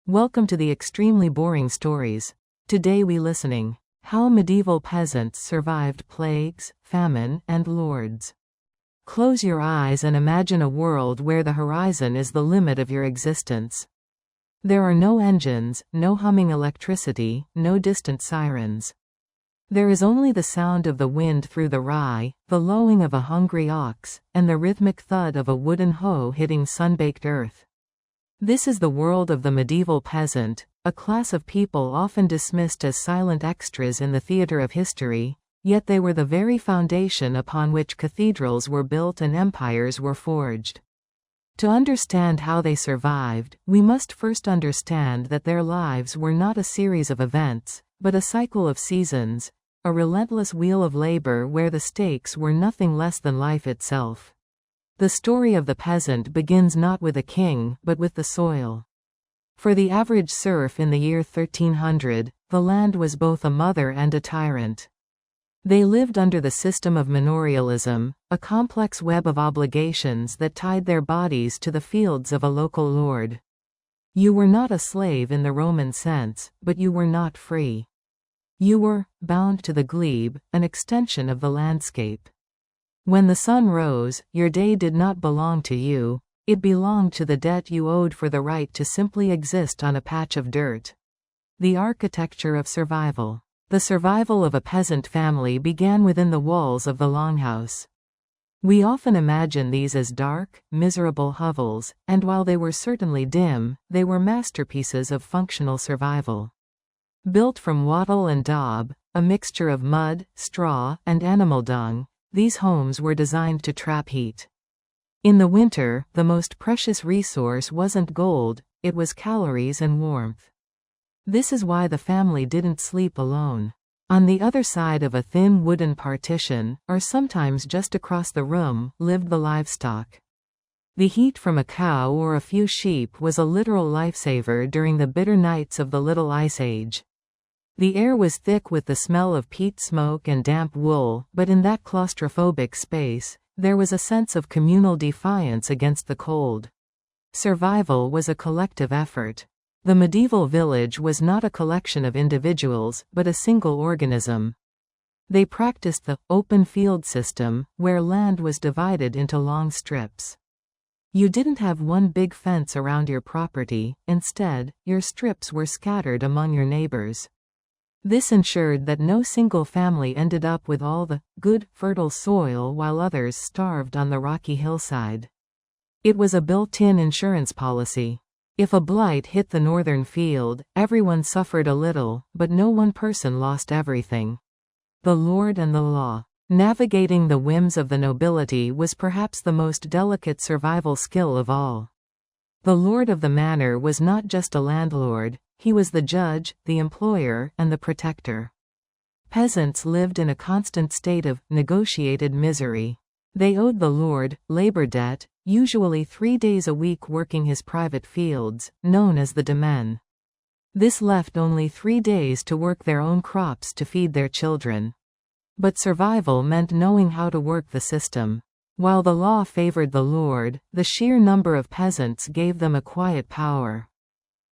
Welcome to the Extremely Boring Stories. Today we listening. How medieval peasants survived plagues, famine, and lords. Close your eyes and imagine a world where the horizon is the limit of your existence. There are no engines, no humming electricity, no distant sirens. There is only the sound of the wind through the rye, the lowing of a hungry ox, and the rhythmic thud of a wooden hoe hitting sun-baked earth. This is the world of the medieval peasant, a class of people often dismissed as silent extras in the theater of history, yet they were the very foundation upon which cathedrals were built and empires were forged. To understand how they survived, we must first understand that their lives were not a series of events, but a cycle of seasons, a relentless wheel of labor where the stakes were nothing less than life itself. The story of the peasant begins not with a king, but with the soil. For the average serf in the year 1300, the land was both a mother and a tyrant. They lived under the system of manorialism, a complex web of obligations that tied their bodies to the fields of a local lord. You were not a slave in the Roman sense, but you were not free. You were bound to the glebe, an extension of the landscape. When the sun rose, your day did not belong to you, it belonged to the debt you owed for the right to simply exist on a patch of dirt. The architecture of survival. The survival of a peasant family began within the walls of the longhouse. We often imagine these as dark, miserable hovels, and while they were certainly dim, they were masterpieces of functional survival. Built from wattle and daub, a mixture of mud, straw, and animal dung, these homes were designed to trap heat. In the winter, the most precious resource wasn't gold, it was calories and warmth. This is why the family didn't sleep alone. On the other side of a thin wooden partition, or sometimes just across the room, lived the livestock. The heat from a cow or a few sheep was a literal lifesaver during the bitter nights of the Little Ice Age. The air was thick with the smell of peat smoke and damp wool, but in that claustrophobic space, there was a sense of communal defiance against the cold. Survival was a collective effort. The medieval village was not a collection of individuals, but a single organism. They practiced the open field system, where land was divided into long strips. You didn't have one big fence around your property, instead, your strips were scattered among your neighbors. This ensured that no single family ended up with all the good, fertile soil while others starved on the rocky hillside. It was a built-in insurance policy. If a blight hit the northern field, everyone suffered a little, but no one person lost everything. The Lord and the law. Navigating the whims of the nobility was perhaps the most delicate survival skill of all. The lord of the manor was not just a landlord, he was the judge, the employer, and the protector. Peasants lived in a constant state of negotiated misery. They owed the lord labor debt, usually 3 days a week working his private fields, known as the domain. This left only 3 days to work their own crops to feed their children. But survival meant knowing how to work the system. While the law favored the lord, the sheer number of peasants gave them a quiet power.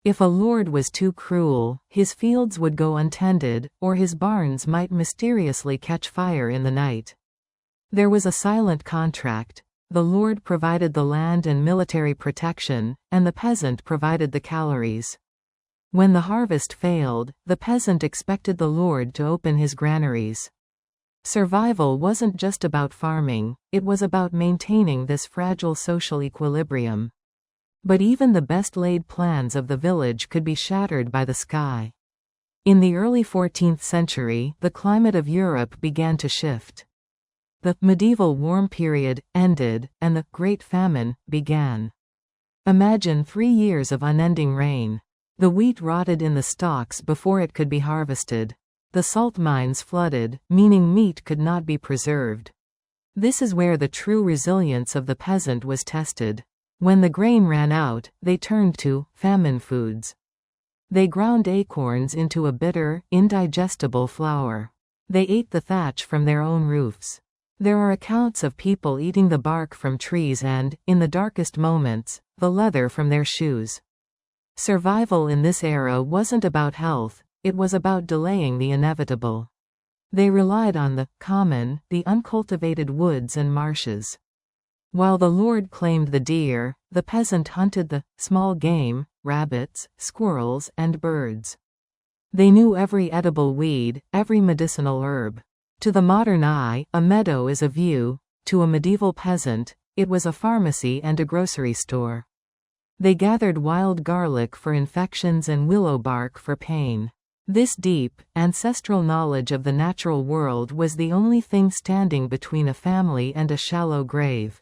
If a lord was too cruel, his fields would go untended, or his barns might mysteriously catch fire in the night. There was a silent contract. The lord provided the land and military protection, and the peasant provided the calories. When the harvest failed, the peasant expected the lord to open his granaries. Survival wasn't just about farming, it was about maintaining this fragile social equilibrium. But even the best-laid plans of the village could be shattered by the sky. In the early 14th century, the climate of Europe began to shift. The medieval warm period ended, and the Great Famine began. Imagine 3 years of unending rain. The wheat rotted in the stalks before it could be harvested. The salt mines flooded, meaning meat could not be preserved. This is where the true resilience of the peasant was tested. When the grain ran out, they turned to famine foods. They ground acorns into a bitter, indigestible flour. They ate the thatch from their own roofs. There are accounts of people eating the bark from trees and, in the darkest moments, the leather from their shoes. Survival in this era wasn't about health, it was about delaying the inevitable. They relied on the common, the uncultivated woods and marshes. While the lord claimed the deer, the peasant hunted the small game, rabbits, squirrels, and birds. They knew every edible weed, every medicinal herb. To the modern eye, a meadow is a view; to a medieval peasant, it was a pharmacy and a grocery store. They gathered wild garlic for infections and willow bark for pain. This deep, ancestral knowledge of the natural world was the only thing standing between a family and a shallow grave.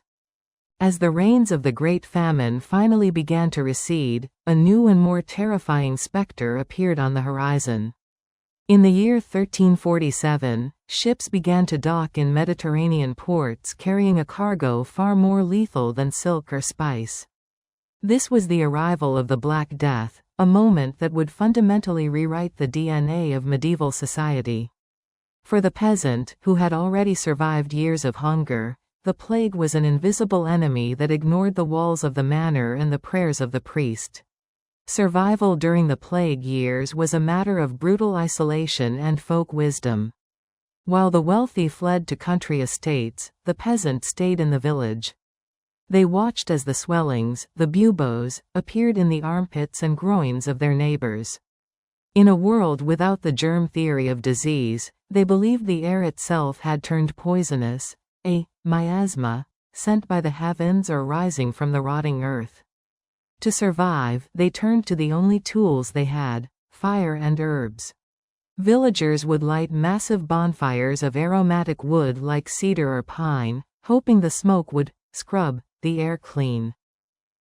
As the rains of the Great Famine finally began to recede, a new and more terrifying specter appeared on the horizon. In the year 1347, ships began to dock in Mediterranean ports carrying a cargo far more lethal than silk or spice. This was the arrival of the Black Death, a moment that would fundamentally rewrite the DNA of medieval society. For the peasant, who had already survived years of hunger, the plague was an invisible enemy that ignored the walls of the manor and the prayers of the priest. Survival during the plague years was a matter of brutal isolation and folk wisdom. While the wealthy fled to country estates, the peasant stayed in the village. They watched as the swellings, the buboes, appeared in the armpits and groins of their neighbors. In a world without the germ theory of disease, they believed the air itself had turned poisonous, a miasma, sent by the heavens or rising from the rotting earth. To survive, they turned to the only tools they had: fire and herbs. Villagers would light massive bonfires of aromatic wood like cedar or pine, hoping the smoke would scrub the air clean.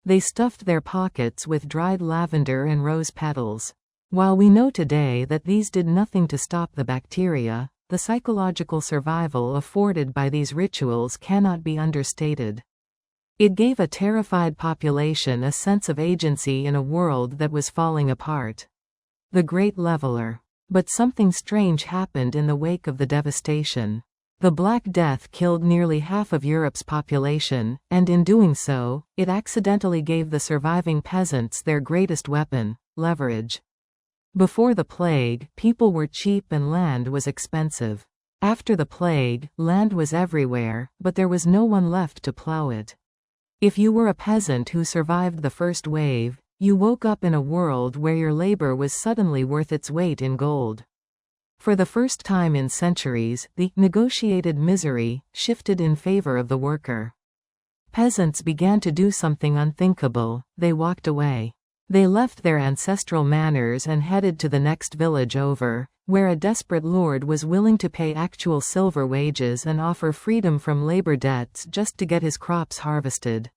They stuffed their pockets with dried lavender and rose petals. While we know today that these did nothing to stop the bacteria, the psychological survival afforded by these rituals cannot be understated. It gave a terrified population a sense of agency in a world that was falling apart. The Great Leveler. But something strange happened in the wake of the devastation. The Black Death killed nearly half of Europe's population, and in doing so, it accidentally gave the surviving peasants their greatest weapon: leverage. Before the plague, people were cheap and land was expensive. After the plague, land was everywhere, but there was no one left to plow it. If you were a peasant who survived the first wave, you woke up in a world where your labor was suddenly worth its weight in gold. For the first time in centuries, the negotiated misery shifted in favor of the worker. Peasants began to do something unthinkable: they walked away. They left their ancestral manors and headed to the next village over, where a desperate lord was willing to pay actual silver wages and offer freedom from labor debts just to get his crops harvested.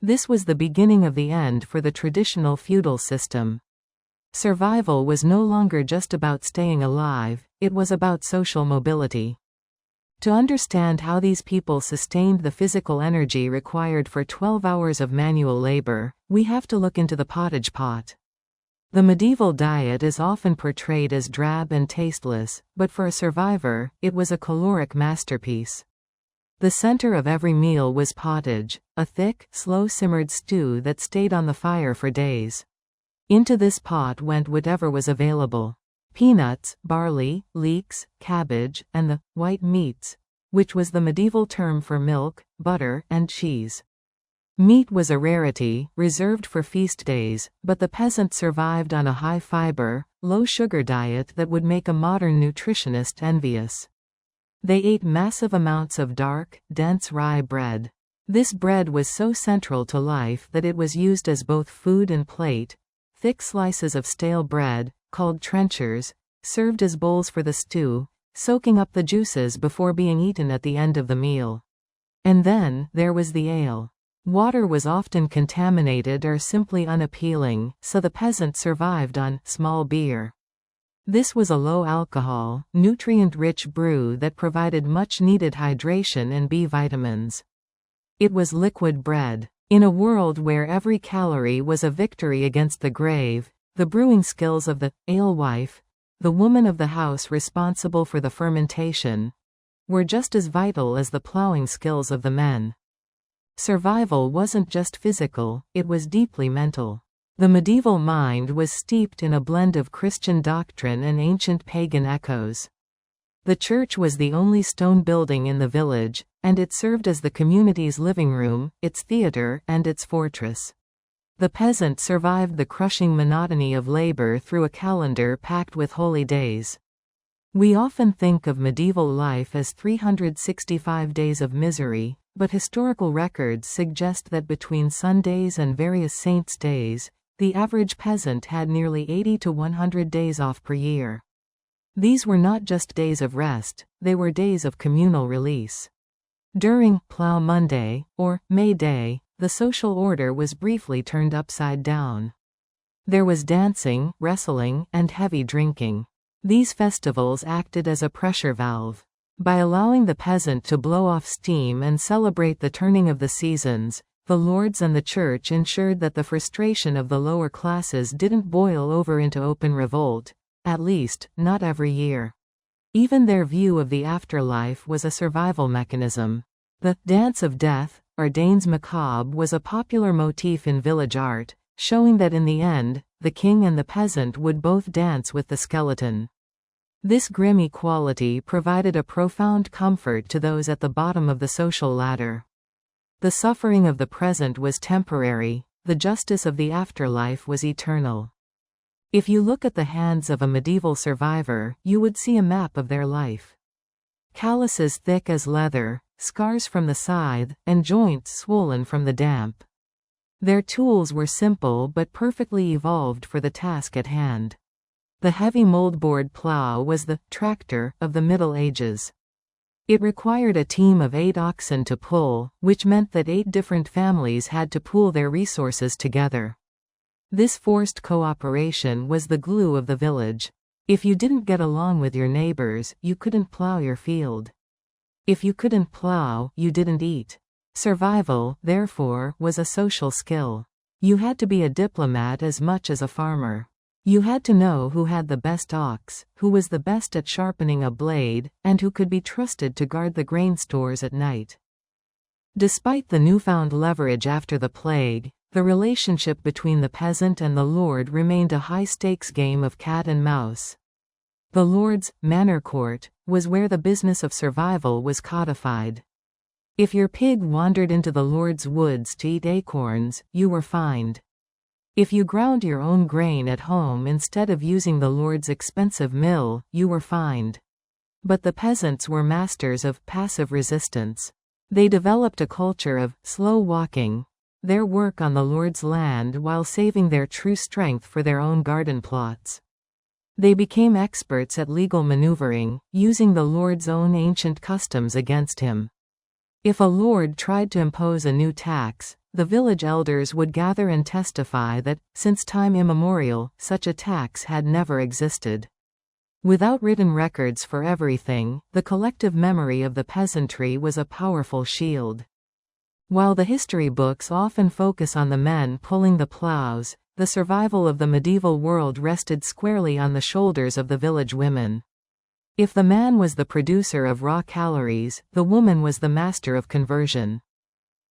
This was the beginning of the end for the traditional feudal system. Survival was no longer just about staying alive, it was about social mobility. To understand how these people sustained the physical energy required for 12 hours of manual labor, we have to look into the pottage pot. The medieval diet is often portrayed as drab and tasteless, but for a survivor, it was a caloric masterpiece. The center of every meal was pottage, a thick, slow-simmered stew that stayed on the fire for days. Into this pot went whatever was available: peanuts, barley, leeks, cabbage, and the white meats, which was the medieval term for milk, butter, and cheese. Meat was a rarity, reserved for feast days, but the peasant survived on a high-fiber, low-sugar diet that would make a modern nutritionist envious. They ate massive amounts of dark, dense rye bread. This bread was so central to life that it was used as both food and plate. Thick slices of stale bread, called trenchers, served as bowls for the stew, soaking up the juices before being eaten at the end of the meal. And then, there was the ale. Water was often contaminated or simply unappealing, so the peasant survived on small beer. This was a low-alcohol, nutrient-rich brew that provided much-needed hydration and B vitamins. It was liquid bread. In a world where every calorie was a victory against the grave, the brewing skills of the alewife, the woman of the house responsible for the fermentation, were just as vital as the plowing skills of the men. Survival wasn't just physical, it was deeply mental. The medieval mind was steeped in a blend of Christian doctrine and ancient pagan echoes. The church was the only stone building in the village, and it served as the community's living room, its theater, and its fortress. The peasant survived the crushing monotony of labor through a calendar packed with holy days. We often think of medieval life as 365 days of misery, but historical records suggest that between Sundays and various saints' days, the average peasant had nearly 80 to 100 days off per year. These were not just days of rest, they were days of communal release. During Plough Monday, or May Day, the social order was briefly turned upside down. There was dancing, wrestling, and heavy drinking. These festivals acted as a pressure valve. By allowing the peasant to blow off steam and celebrate the turning of the seasons, the lords and the church ensured that the frustration of the lower classes didn't boil over into open revolt, at least, not every year. Even their view of the afterlife was a survival mechanism. The dance of death, or Danse Macabre, was a popular motif in village art, showing that in the end, the king and the peasant would both dance with the skeleton. This grim equality provided a profound comfort to those at the bottom of the social ladder. The suffering of the present was temporary, the justice of the afterlife was eternal. If you look at the hands of a medieval survivor, you would see a map of their life. Calluses thick as leather, scars from the scythe, and joints swollen from the damp. Their tools were simple but perfectly evolved for the task at hand. The heavy moldboard plough was the tractor of the Middle Ages. It required a team of 8 oxen to pull, which meant that 8 different families had to pool their resources together. This forced cooperation was the glue of the village. If you didn't get along with your neighbors, you couldn't plough your field. If you couldn't plough, you didn't eat. Survival, therefore, was a social skill. You had to be a diplomat as much as a farmer. You had to know who had the best ox, who was the best at sharpening a blade, and who could be trusted to guard the grain stores at night. Despite the newfound leverage after the plague, the relationship between the peasant and the lord remained a high-stakes game of cat and mouse. The lord's manor court was where the business of survival was codified. If your pig wandered into the lord's woods to eat acorns, you were fined. If you ground your own grain at home instead of using the lord's expensive mill, you were fined. But the peasants were masters of passive resistance. They developed a culture of slow walking, their work on the lord's land while saving their true strength for their own garden plots. They became experts at legal maneuvering, using the lord's own ancient customs against him. If a lord tried to impose a new tax, the village elders would gather and testify that, since time immemorial, such a tax had never existed. Without written records for everything, the collective memory of the peasantry was a powerful shield. While the history books often focus on the men pulling the plows, the survival of the medieval world rested squarely on the shoulders of the village women. If the man was the producer of raw calories, the woman was the master of conversion.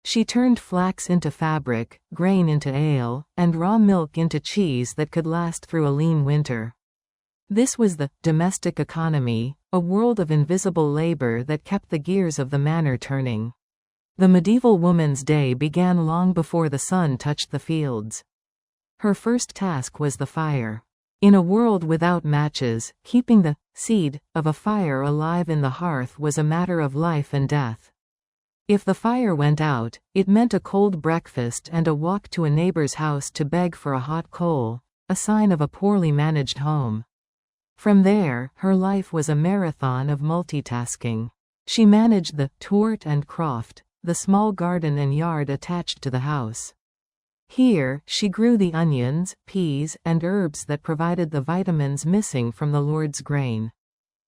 She turned flax into fabric, grain into ale, and raw milk into cheese that could last through a lean winter. This was the domestic economy, a world of invisible labor that kept the gears of the manor turning. The medieval woman's day began long before the sun touched the fields. Her first task was the fire. In a world without matches, keeping the seed of a fire alive in the hearth was a matter of life and death. If the fire went out, it meant a cold breakfast and a walk to a neighbor's house to beg for a hot coal, a sign of a poorly managed home. From there, her life was a marathon of multitasking. She managed the tourt and croft, the small garden and yard attached to the house. Here, she grew the onions, peas, and herbs that provided the vitamins missing from the lord's grain.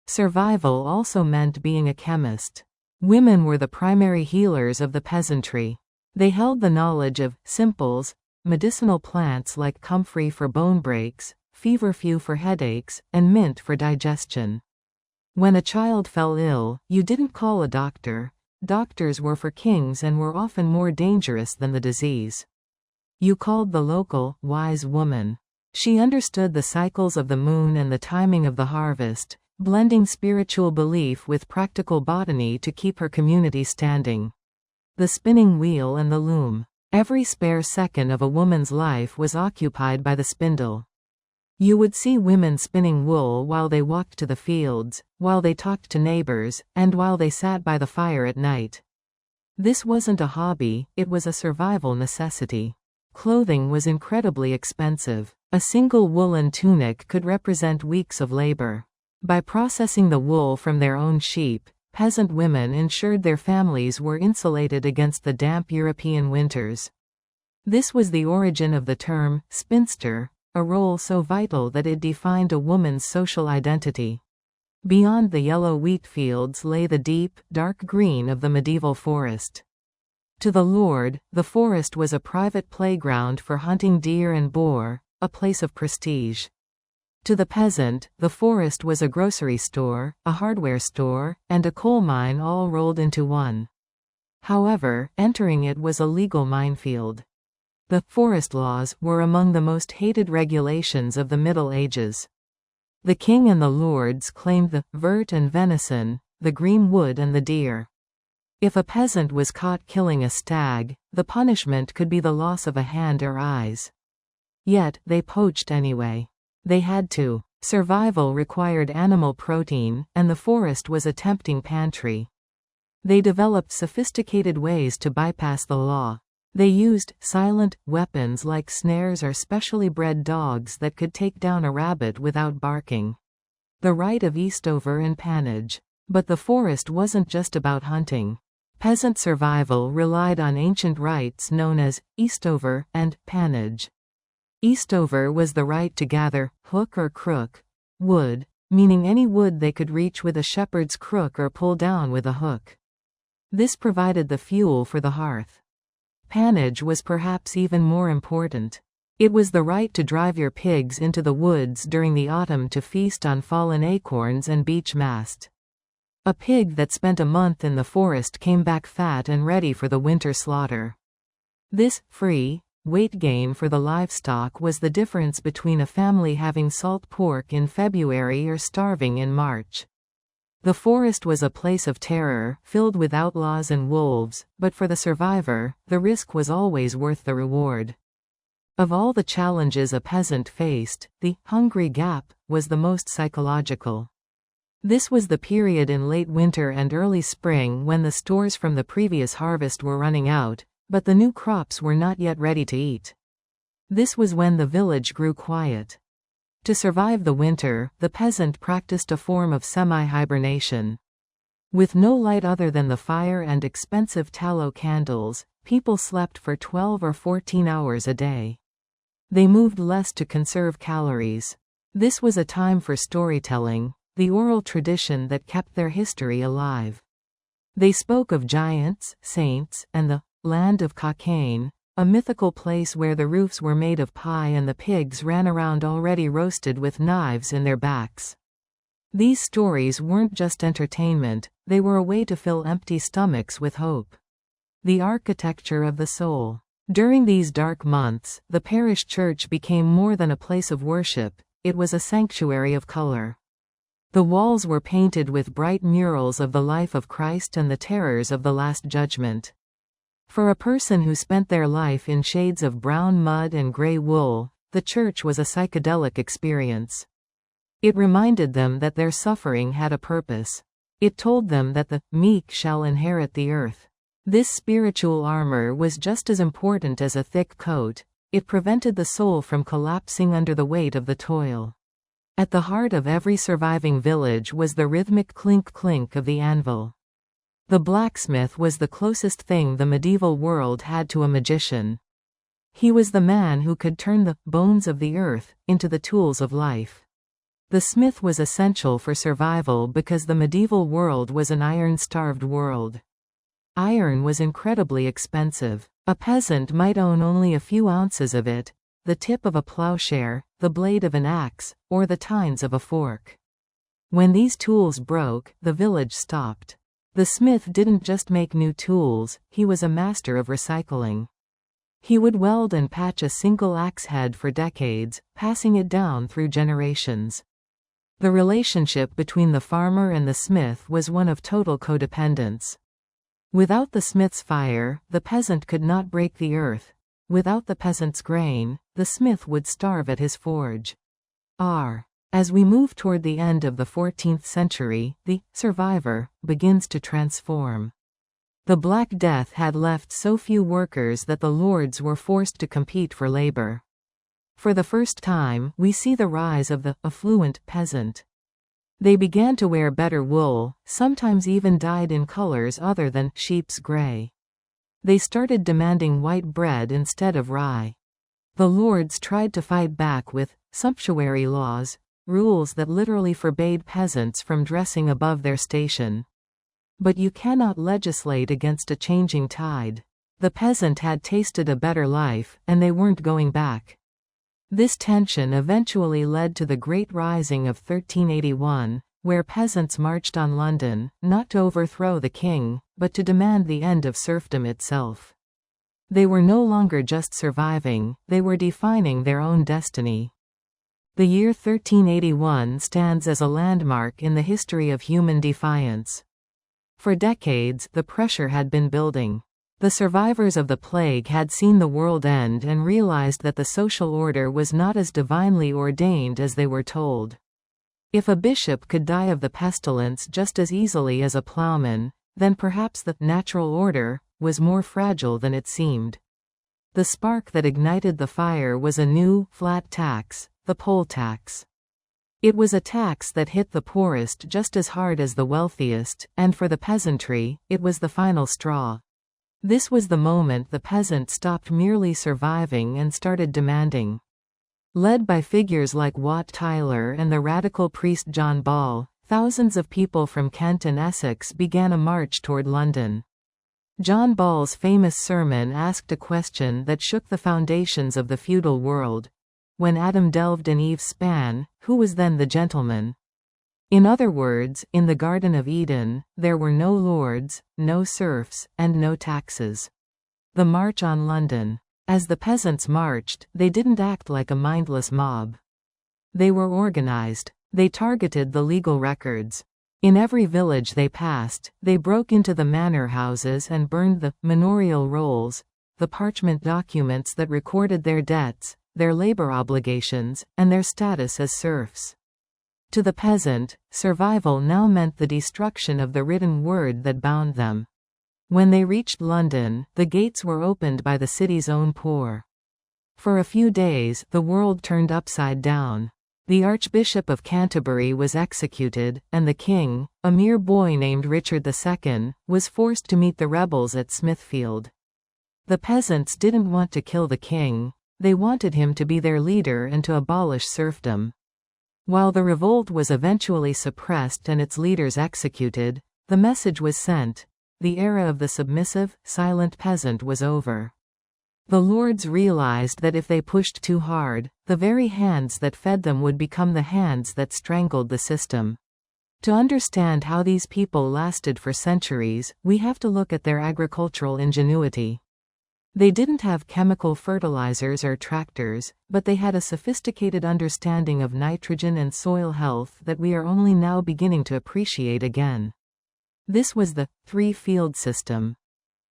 Survival also meant being a chemist. Women were the primary healers of the peasantry. They held the knowledge of simples, medicinal plants like comfrey for bone breaks, feverfew for headaches, and mint for digestion. When a child fell ill, you didn't call a doctor. Doctors were for kings and were often more dangerous than the disease. You called the local, wise woman. She understood the cycles of the moon and the timing of the harvest, blending spiritual belief with practical botany to keep her community standing. The spinning wheel and the loom. Every spare second of a woman's life was occupied by the spindle. You would see women spinning wool while they walked to the fields, while they talked to neighbors, and while they sat by the fire at night. This wasn't a hobby, it was a survival necessity. Clothing was incredibly expensive. A single woolen tunic could represent weeks of labor. By processing the wool from their own sheep, peasant women ensured their families were insulated against the damp European winters. This was the origin of the term spinster, a role so vital that it defined a woman's social identity. Beyond the yellow wheat fields lay the deep, dark green of the medieval forest. To the lord, the forest was a private playground for hunting deer and boar, a place of prestige. To the peasant, the forest was a grocery store, a hardware store, and a coal mine all rolled into one. However, entering it was a legal minefield. The forest laws were among the most hated regulations of the Middle Ages. The king and the lords claimed the vert and venison, the green wood and the deer. If a peasant was caught killing a stag, the punishment could be the loss of a hand or eyes. Yet, they poached anyway. They had to. Survival required animal protein, and the forest was a tempting pantry. They developed sophisticated ways to bypass the law. They used silent weapons like snares or specially bred dogs that could take down a rabbit without barking. The right of Eastover and pannage. But the forest wasn't just about hunting. Peasant survival relied on ancient rights known as Eastover and pannage. Eastover was the right to gather hook or crook wood, meaning any wood they could reach with a shepherd's crook or pull down with a hook. This provided the fuel for the hearth. Pannage was perhaps even more important. It was the right to drive your pigs into the woods during the autumn to feast on fallen acorns and beech mast. A pig that spent a month in the forest came back fat and ready for the winter slaughter. This free weight gain for the livestock was the difference between a family having salt pork in February or starving in March. The forest was a place of terror, filled with outlaws and wolves, but for the survivor, the risk was always worth the reward. Of all the challenges a peasant faced, the hungry gap was the most psychological. This was the period in late winter and early spring when the stores from the previous harvest were running out, but the new crops were not yet ready to eat. This was when the village grew quiet. To survive the winter, the peasant practiced a form of semi-hibernation. With no light other than the fire and expensive tallow candles, people slept for 12 or 14 hours a day. They moved less to conserve calories. This was a time for storytelling, the oral tradition that kept their history alive. They spoke of giants, saints, and the land of Cockaigne, a mythical place where the roofs were made of pie and the pigs ran around already roasted with knives in their backs. These stories weren't just entertainment, they were a way to fill empty stomachs with hope. The architecture of the soul. During these dark months, the parish church became more than a place of worship, it was a sanctuary of color. The walls were painted with bright murals of the life of Christ and the terrors of the Last Judgment. For a person who spent their life in shades of brown mud and gray wool, the church was a psychedelic experience. It reminded them that their suffering had a purpose. It told them that the meek shall inherit the earth. This spiritual armor was just as important as a thick coat. It prevented the soul from collapsing under the weight of the toil. At the heart of every surviving village was the rhythmic clink-clink of the anvil. The blacksmith was the closest thing the medieval world had to a magician. He was the man who could turn the bones of the earth into the tools of life. The smith was essential for survival because the medieval world was an iron-starved world. Iron was incredibly expensive. A peasant might own only a few ounces of it, the tip of a plowshare, the blade of an axe, or the tines of a fork. When these tools broke, the village stopped. The smith didn't just make new tools, he was a master of recycling. He would weld and patch a single axe head for decades, passing it down through generations. The relationship between the farmer and the smith was one of total codependence. Without the smith's fire, the peasant could not break the earth. Without the peasant's grain, the smith would starve at his forge. As we move toward the end of the 14th century, the survivor begins to transform. The Black Death had left so few workers that the lords were forced to compete for labor. For the first time, we see the rise of the affluent peasant. They began to wear better wool, sometimes even dyed in colors other than sheep's gray. They started demanding white bread instead of rye. The lords tried to fight back with sumptuary laws, rules that literally forbade peasants from dressing above their station. But you cannot legislate against a changing tide. The peasant had tasted a better life, and they weren't going back. This tension eventually led to the Great Rising of 1381, where peasants marched on London, not to overthrow the king, but to demand the end of serfdom itself. They were no longer just surviving, they were defining their own destiny. The year 1381 stands as a landmark in the history of human defiance. For decades, the pressure had been building. The survivors of the plague had seen the world end and realized that the social order was not as divinely ordained as they were told. If a bishop could die of the pestilence just as easily as a plowman, then perhaps the natural order was more fragile than it seemed. The spark that ignited the fire was a new, flat tax, the poll tax. It was a tax that hit the poorest just as hard as the wealthiest, and for the peasantry, it was the final straw. This was the moment the peasant stopped merely surviving and started demanding. Led by figures like Wat Tyler and the radical priest John Ball, thousands of people from Kent and Essex began a march toward London. John Ball's famous sermon asked a question that shook the foundations of the feudal world. When Adam delved in Eve's span, who was then the gentleman? In other words, in the Garden of Eden, there were no lords, no serfs, and no taxes. The March on London. As the peasants marched, they didn't act like a mindless mob. They were organized. They targeted the legal records. In every village they passed, they broke into the manor houses and burned the manorial rolls, the parchment documents that recorded their debts, their labor obligations, and their status as serfs. To the peasant, survival now meant the destruction of the written word that bound them. When they reached London, the gates were opened by the city's own poor. For a few days, the world turned upside down. The Archbishop of Canterbury was executed, and the king, a mere boy named Richard II, was forced to meet the rebels at Smithfield. The peasants didn't want to kill the king. They wanted him to be their leader and to abolish serfdom. While the revolt was eventually suppressed and its leaders executed, the message was sent: the era of the submissive, silent peasant was over. The lords realized that if they pushed too hard, the very hands that fed them would become the hands that strangled the system. To understand how these people lasted for centuries, we have to look at their agricultural ingenuity. They didn't have chemical fertilizers or tractors, but they had a sophisticated understanding of nitrogen and soil health that we are only now beginning to appreciate again. This was the three-field system.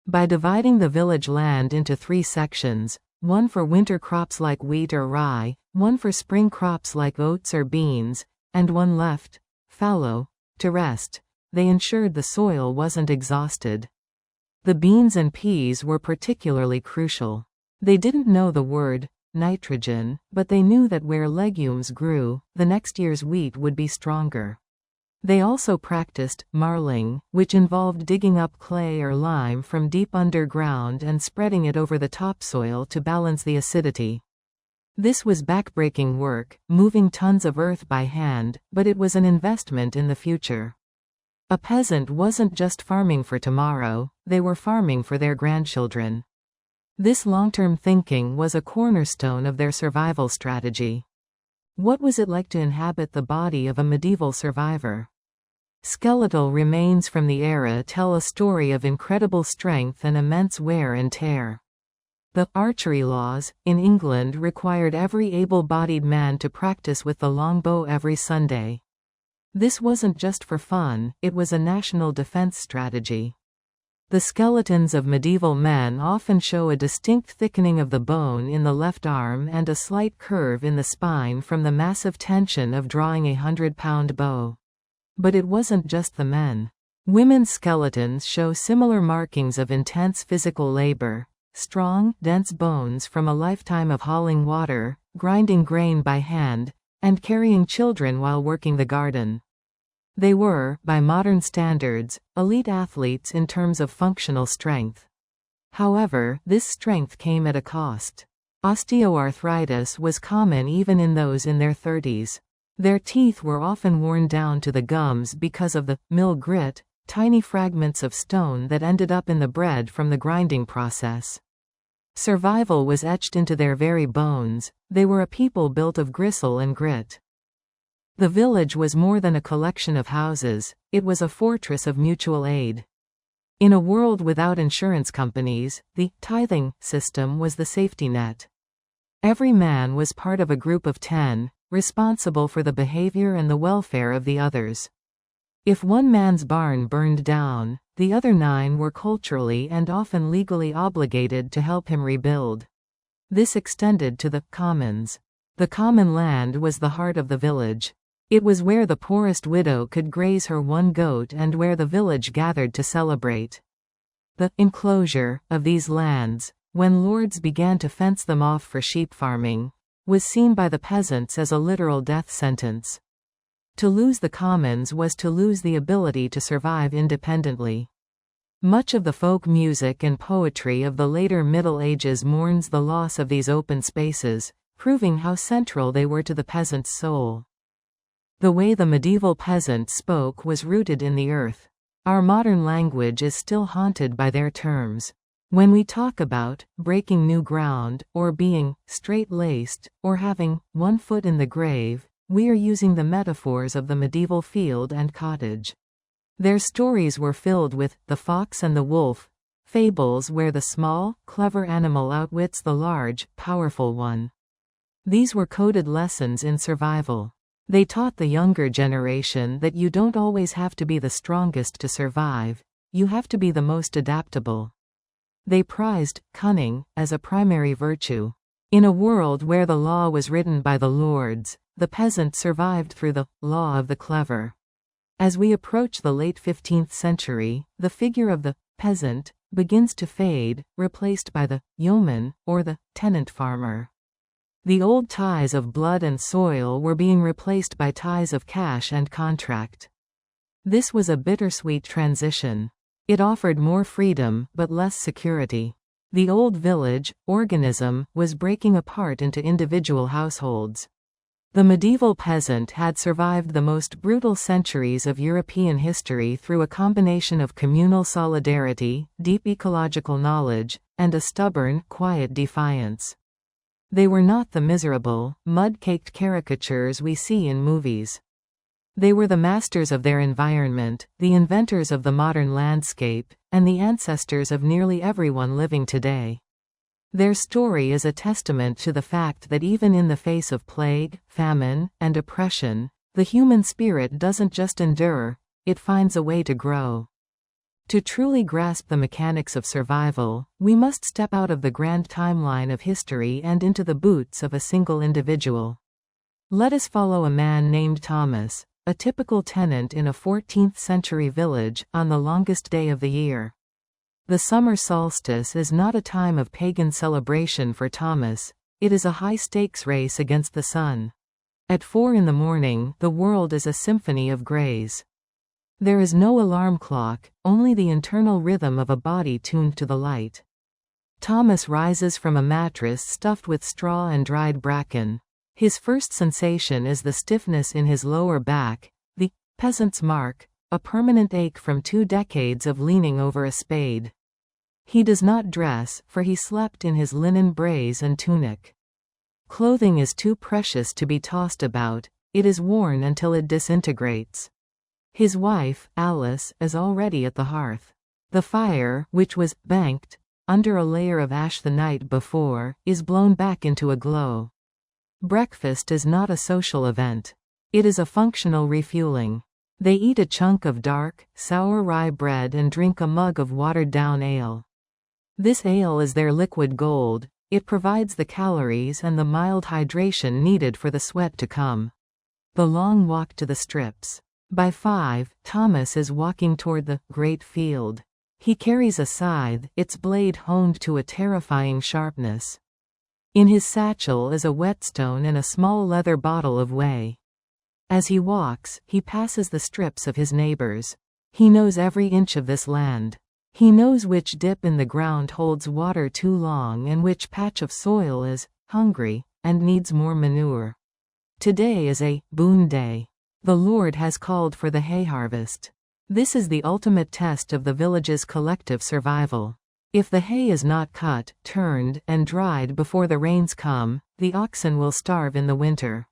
By dividing the village land into three sections, one for winter crops like wheat or rye, one for spring crops like oats or beans, and one left, fallow, to rest, they ensured the soil wasn't exhausted. The beans and peas were particularly crucial. They didn't know the word nitrogen, but they knew that where legumes grew, the next year's wheat would be stronger. They also practiced marling, which involved digging up clay or lime from deep underground and spreading it over the topsoil to balance the acidity. This was backbreaking work, moving tons of earth by hand, but it was an investment in the future. A peasant wasn't just farming for tomorrow, they were farming for their grandchildren. This long-term thinking was a cornerstone of their survival strategy. What was it like to inhabit the body of a medieval survivor? Skeletal remains from the era tell a story of incredible strength and immense wear and tear. The archery laws in England required every able-bodied man to practice with the longbow every Sunday. This wasn't just for fun, it was a national defense strategy. The skeletons of medieval men often show a distinct thickening of the bone in the left arm and a slight curve in the spine from the massive tension of drawing a 100-pound bow. But it wasn't just the men. Women's skeletons show similar markings of intense physical labor. Strong, dense bones from a lifetime of hauling water, grinding grain by hand, and carrying children while working the garden. They were, by modern standards, elite athletes in terms of functional strength. However, this strength came at a cost. Osteoarthritis was common even in those in their 30s. Their teeth were often worn down to the gums because of the mill grit, tiny fragments of stone that ended up in the bread from the grinding process. Survival was etched into their very bones. They were a people built of gristle and grit. The village was more than a collection of houses, it was a fortress of mutual aid. In a world without insurance companies, the tithing system was the safety net. Every man was part of a group of 10, responsible for the behavior and the welfare of the others. If one man's barn burned down, the other 9 were culturally and often legally obligated to help him rebuild. This extended to the commons. The common land was the heart of the village. It was where the poorest widow could graze her one goat and where the village gathered to celebrate. The enclosure of these lands, when lords began to fence them off for sheep farming, was seen by the peasants as a literal death sentence. To lose the commons was to lose the ability to survive independently. Much of the folk music and poetry of the later Middle Ages mourns the loss of these open spaces, proving how central they were to the peasant's soul. The way the medieval peasant spoke was rooted in the earth. Our modern language is still haunted by their terms. When we talk about breaking new ground, or being straight-laced, or having one foot in the grave, we are using the metaphors of the medieval field and cottage. Their stories were filled with the fox and the wolf, fables where the small, clever animal outwits the large, powerful one. These were coded lessons in survival. They taught the younger generation that you don't always have to be the strongest to survive, you have to be the most adaptable. They prized cunning as a primary virtue. In a world where the law was written by the lords, the peasant survived through the law of the clever. As we approach the late 15th century, the figure of the peasant begins to fade, replaced by the yeoman, or the tenant farmer. The old ties of blood and soil were being replaced by ties of cash and contract. This was a bittersweet transition. It offered more freedom, but less security. The old village organism was breaking apart into individual households. The medieval peasant had survived the most brutal centuries of European history through a combination of communal solidarity, deep ecological knowledge, and a stubborn, quiet defiance. They were not the miserable, mud-caked caricatures we see in movies. They were the masters of their environment, the inventors of the modern landscape, and the ancestors of nearly everyone living today. Their story is a testament to the fact that even in the face of plague, famine, and oppression, the human spirit doesn't just endure, it finds a way to grow. To truly grasp the mechanics of survival, we must step out of the grand timeline of history and into the boots of a single individual. Let us follow a man named Thomas, a typical tenant in a 14th-century village, on the longest day of the year. The summer solstice is not a time of pagan celebration for Thomas, it is a high-stakes race against the sun. At 4 in the morning, the world is a symphony of grays. There is no alarm clock, only the internal rhythm of a body tuned to the light. Thomas rises from a mattress stuffed with straw and dried bracken. His first sensation is the stiffness in his lower back, the peasant's mark, a permanent ache from 2 decades of leaning over a spade. He does not dress, for he slept in his linen braise and tunic. Clothing is too precious to be tossed about, it is worn until it disintegrates. His wife, Alice, is already at the hearth. The fire, which was banked under a layer of ash the night before, is blown back into a glow. Breakfast is not a social event. It is a functional refueling. They eat a chunk of dark, sour rye bread and drink a mug of watered-down ale. This ale is their liquid gold. It provides the calories and the mild hydration needed for the sweat to come. The long walk to the strips. By 5, Thomas is walking toward the great field. He carries a scythe, its blade honed to a terrifying sharpness. In his satchel is a whetstone and a small leather bottle of whey. As he walks, he passes the strips of his neighbors. He knows every inch of this land. He knows which dip in the ground holds water too long and which patch of soil is hungry and needs more manure. Today is a boon day. The Lord has called for the hay harvest. This is the ultimate test of the village's collective survival. If the hay is not cut, turned, and dried before the rains come, the oxen will starve in the winter.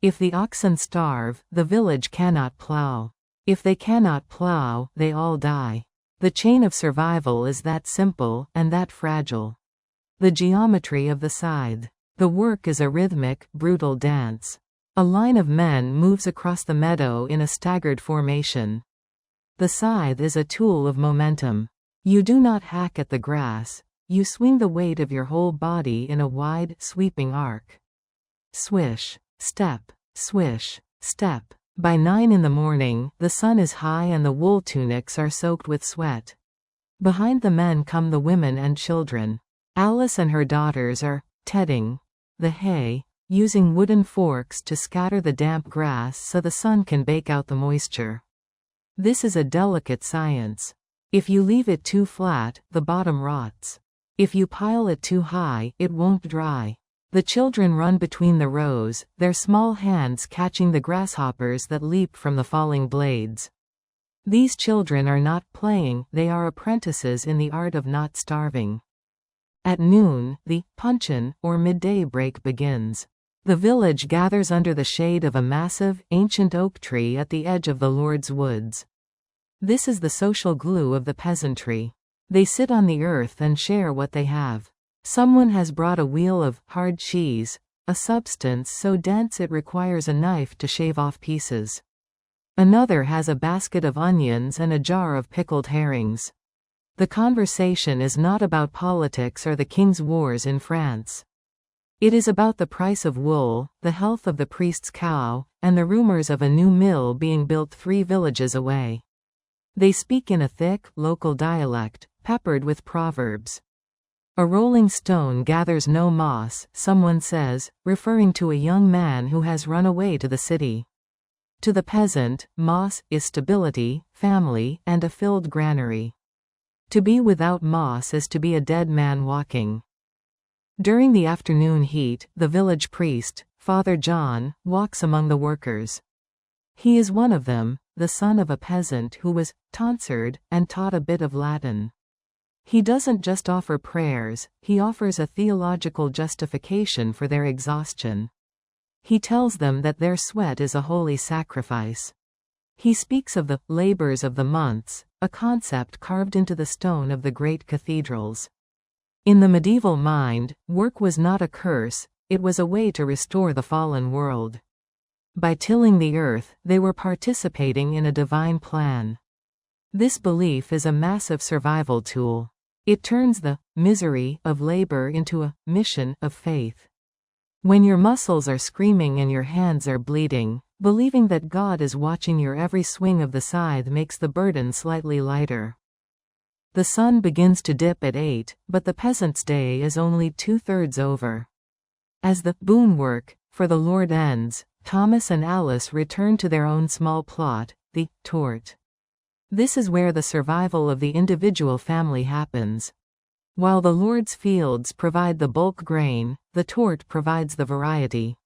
If the oxen starve, the village cannot plow. If they cannot plow, they all die. The chain of survival is that simple, and that fragile. The geometry of the scythe. The work is a rhythmic, brutal dance. A line of men moves across the meadow in a staggered formation. The scythe is a tool of momentum. You do not hack at the grass, you swing the weight of your whole body in a wide, sweeping arc. Swish, step, swish, step. By 9 in the morning, the sun is high and the wool tunics are soaked with sweat. Behind the men come the women and children. Alice and her daughters are tedding the hay, using wooden forks to scatter the damp grass so the sun can bake out the moisture. This is a delicate science. If you leave it too flat, the bottom rots. If you pile it too high, it won't dry. The children run between the rows, their small hands catching the grasshoppers that leap from the falling blades. These children are not playing, they are apprentices in the art of not starving. At noon, the puncheon, or midday break begins. The village gathers under the shade of a massive, ancient oak tree at the edge of the Lord's woods. This is the social glue of the peasantry. They sit on the earth and share what they have. Someone has brought a wheel of hard cheese, a substance so dense it requires a knife to shave off pieces. Another has a basket of onions and a jar of pickled herrings. The conversation is not about politics or the king's wars in France. It is about the price of wool, the health of the priest's cow, and the rumors of a new mill being built 3 villages away. They speak in a thick, local dialect, peppered with proverbs. A rolling stone gathers no moss, someone says, referring to a young man who has run away to the city. To the peasant, moss is stability, family, and a filled granary. To be without moss is to be a dead man walking. During the afternoon heat, the village priest, Father John, walks among the workers. He is one of them, the son of a peasant who was tonsured and taught a bit of Latin. He doesn't just offer prayers, he offers a theological justification for their exhaustion. He tells them that their sweat is a holy sacrifice. He speaks of the labors of the months, a concept carved into the stone of the great cathedrals. In the medieval mind, work was not a curse, it was a way to restore the fallen world. By tilling the earth, they were participating in a divine plan. This belief is a massive survival tool. It turns the misery of labor into a mission of faith. When your muscles are screaming and your hands are bleeding, believing that God is watching your every swing of the scythe makes the burden slightly lighter. The sun begins to dip at 8, but the peasant's day is only 2/3 over. As the boon work for the Lord ends, Thomas and Alice return to their own small plot, the tort. This is where the survival of the individual family happens. While the Lord's fields provide the bulk grain, the tort provides the variety.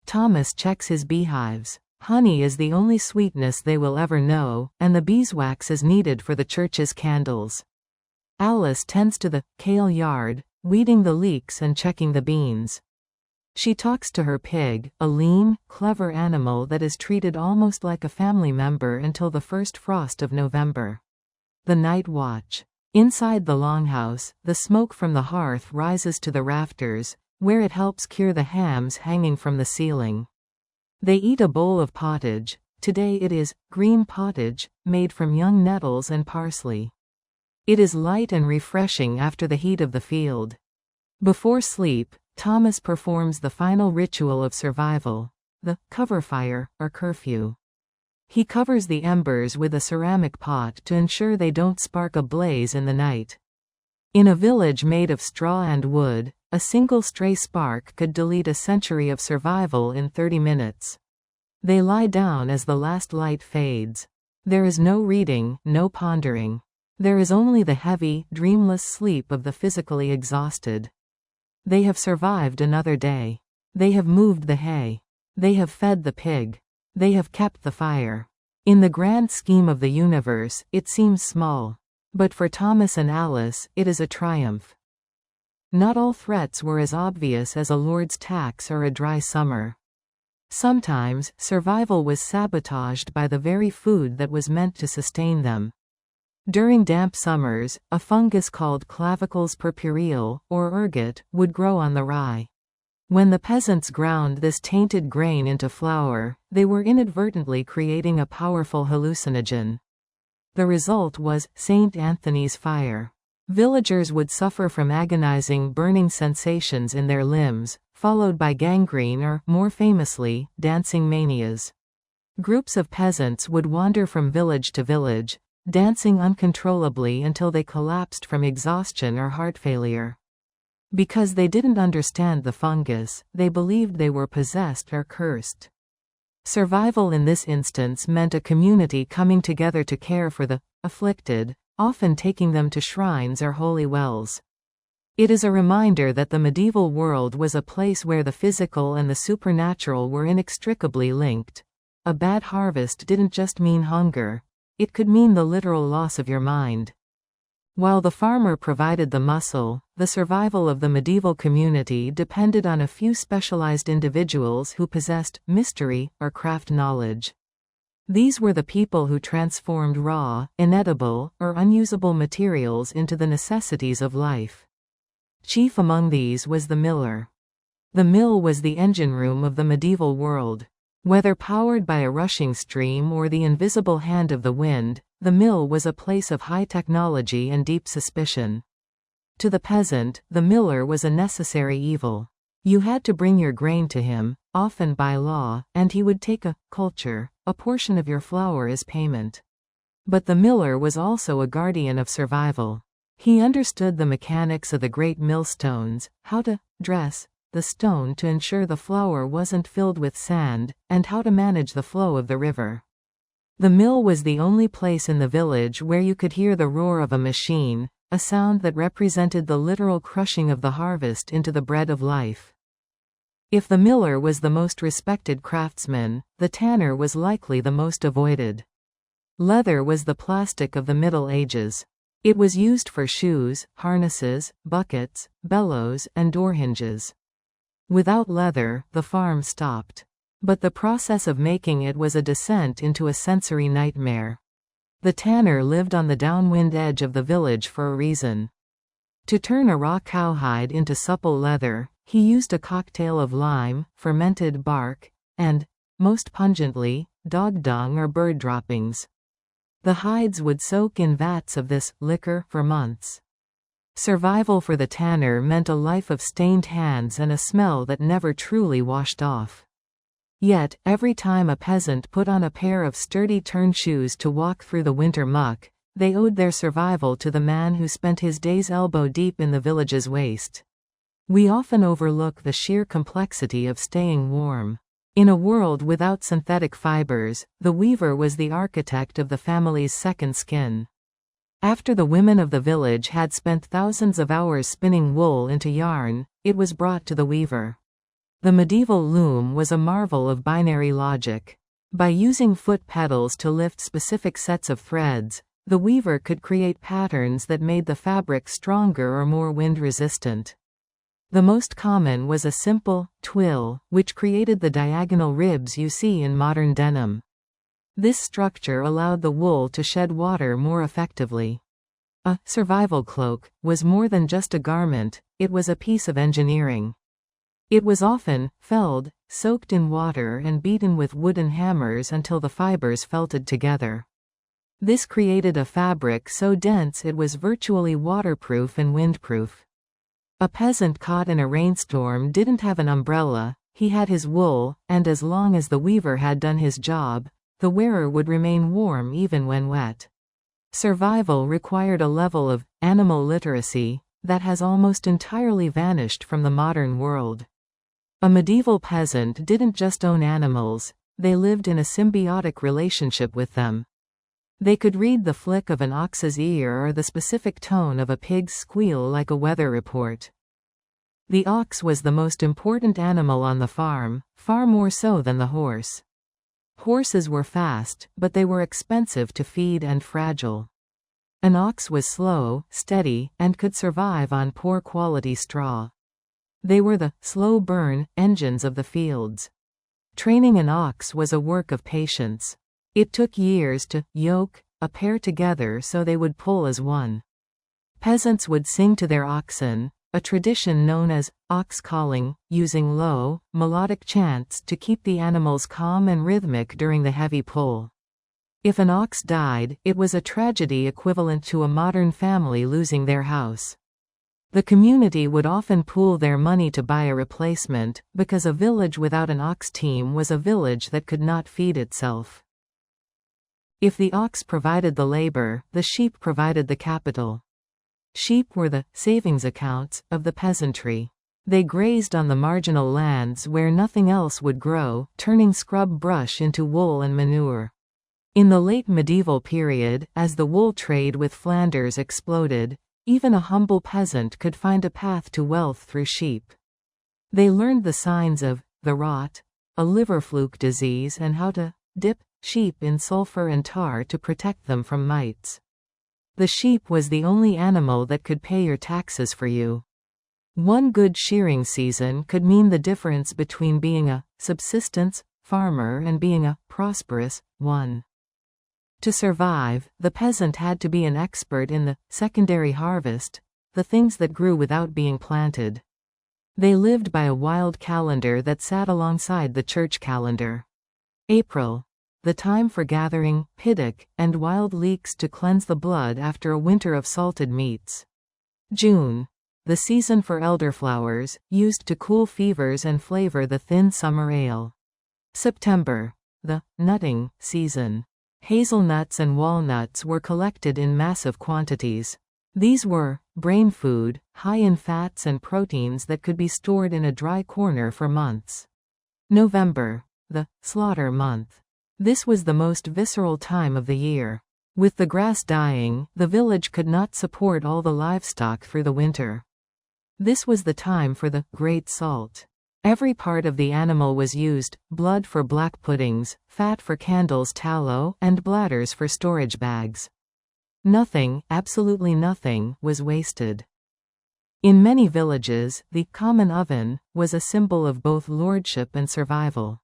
Thomas checks his beehives. Honey is the only sweetness they will ever know, and the beeswax is needed for the church's candles. Alice tends to the kale yard, weeding the leeks and checking the beans. She talks to her pig, a lean, clever animal that is treated almost like a family member until the first frost of November. The night watch. Inside the longhouse, the smoke from the hearth rises to the rafters, where it helps cure the hams hanging from the ceiling. They eat a bowl of pottage. Today it is green pottage, made from young nettles and parsley. It is light and refreshing after the heat of the field. Before sleep, Thomas performs the final ritual of survival, the cover fire, or curfew. He covers the embers with a ceramic pot to ensure they don't spark a blaze in the night. In a village made of straw and wood, a single stray spark could delete a century of survival in 30 minutes. They lie down as the last light fades. There is no reading, no pondering. There is only the heavy, dreamless sleep of the physically exhausted. They have survived another day. They have moved the hay. They have fed the pig. They have kept the fire. In the grand scheme of the universe, it seems small. But for Thomas and Alice, it is a triumph. Not all threats were as obvious as a lord's tax or a dry summer. Sometimes, survival was sabotaged by the very food that was meant to sustain them. During damp summers, a fungus called clavicles purpureal, or ergot, would grow on the rye. When the peasants ground this tainted grain into flour, they were inadvertently creating a powerful hallucinogen. The result was St. Anthony's fire. Villagers would suffer from agonizing burning sensations in their limbs, followed by gangrene or, more famously, dancing manias. Groups of peasants would wander from village to village, dancing uncontrollably until they collapsed from exhaustion or heart failure. Because they didn't understand the fungus, they believed they were possessed or cursed. Survival in this instance meant a community coming together to care for the afflicted, often taking them to shrines or holy wells. It is a reminder that the medieval world was a place where the physical and the supernatural were inextricably linked. A bad harvest didn't just mean hunger. It could mean the literal loss of your mind. While the farmer provided the muscle, the survival of the medieval community depended on a few specialized individuals who possessed mystery or craft knowledge. These were the people who transformed raw, inedible, or unusable materials into the necessities of life. Chief among these was the miller. The mill was the engine room of the medieval world. Whether powered by a rushing stream or the invisible hand of the wind, the mill was a place of high technology and deep suspicion. To the peasant, the miller was a necessary evil. You had to bring your grain to him, often by law, and he would take a culture, a portion of your flour as payment. But the miller was also a guardian of survival. He understood the mechanics of the great millstones, how to dress the stone to ensure the flour wasn't filled with sand, and how to manage the flow of the river. The mill was the only place in the village where you could hear the roar of a machine, a sound that represented the literal crushing of the harvest into the bread of life. If the miller was the most respected craftsman, the tanner was likely the most avoided. Leather was the plastic of the Middle Ages. It was used for shoes, harnesses, buckets, bellows, and door hinges. Without leather, the farm stopped. But the process of making it was a descent into a sensory nightmare. The tanner lived on the downwind edge of the village for a reason. To turn a raw cowhide into supple leather, he used a cocktail of lime, fermented bark, and, most pungently, dog dung or bird droppings. The hides would soak in vats of this liquor for months. Survival for the tanner meant a life of stained hands and a smell that never truly washed off. Yet, every time a peasant put on a pair of sturdy turn shoes to walk through the winter muck, they owed their survival to the man who spent his days elbow-deep in the village's waste. We often overlook the sheer complexity of staying warm. In a world without synthetic fibers, the weaver was the architect of the family's second skin. After the women of the village had spent thousands of hours spinning wool into yarn, it was brought to the weaver. The medieval loom was a marvel of binary logic. By using foot pedals to lift specific sets of threads, the weaver could create patterns that made the fabric stronger or more wind-resistant. The most common was a simple twill, which created the diagonal ribs you see in modern denim. This structure allowed the wool to shed water more effectively. A survival cloak was more than just a garment, it was a piece of engineering. It was often felled, soaked in water and beaten with wooden hammers until the fibers felted together. This created a fabric so dense it was virtually waterproof and windproof. A peasant caught in a rainstorm didn't have an umbrella, he had his wool, and as long as the weaver had done his job, the wearer would remain warm even when wet. Survival required a level of animal literacy that has almost entirely vanished from the modern world. A medieval peasant didn't just own animals, they lived in a symbiotic relationship with them. They could read the flick of an ox's ear or the specific tone of a pig's squeal like a weather report. The ox was the most important animal on the farm, far more so than the horse. Horses were fast, but they were expensive to feed and fragile. An ox was slow, steady, and could survive on poor quality straw. They were the slow burn engines of the fields. Training an ox was a work of patience. It took years to yoke a pair together so they would pull as one. Peasants would sing to their oxen, a tradition known as ox calling, using low, melodic chants to keep the animals calm and rhythmic during the heavy pull. If an ox died, it was a tragedy equivalent to a modern family losing their house. The community would often pool their money to buy a replacement, because a village without an ox team was a village that could not feed itself. If the ox provided the labor, the sheep provided the capital. Sheep were the savings accounts of the peasantry. They grazed on the marginal lands where nothing else would grow, turning scrub brush into wool and manure. In the late medieval period, as the wool trade with Flanders exploded, even a humble peasant could find a path to wealth through sheep. They learned the signs of the rot, a liver fluke disease, and how to dip sheep in sulfur and tar to protect them from mites. The sheep was the only animal that could pay your taxes for you. One good shearing season could mean the difference between being a subsistence farmer and being a prosperous one. To survive, the peasant had to be an expert in the secondary harvest, the things that grew without being planted. They lived by a wild calendar that sat alongside the church calendar. April, the time for gathering piddock and wild leeks to cleanse the blood after a winter of salted meats. June, the season for elderflowers, used to cool fevers and flavor the thin summer ale. September, the nutting season. Hazelnuts and walnuts were collected in massive quantities. These were brain food, high in fats and proteins that could be stored in a dry corner for months. November, the slaughter month. This was the most visceral time of the year. With the grass dying, the village could not support all the livestock through the winter. This was the time for the great salt. Every part of the animal was used, blood for black puddings, fat for candles, tallow, and bladders for storage bags. Nothing, absolutely nothing, was wasted. In many villages, the common oven was a symbol of both lordship and survival.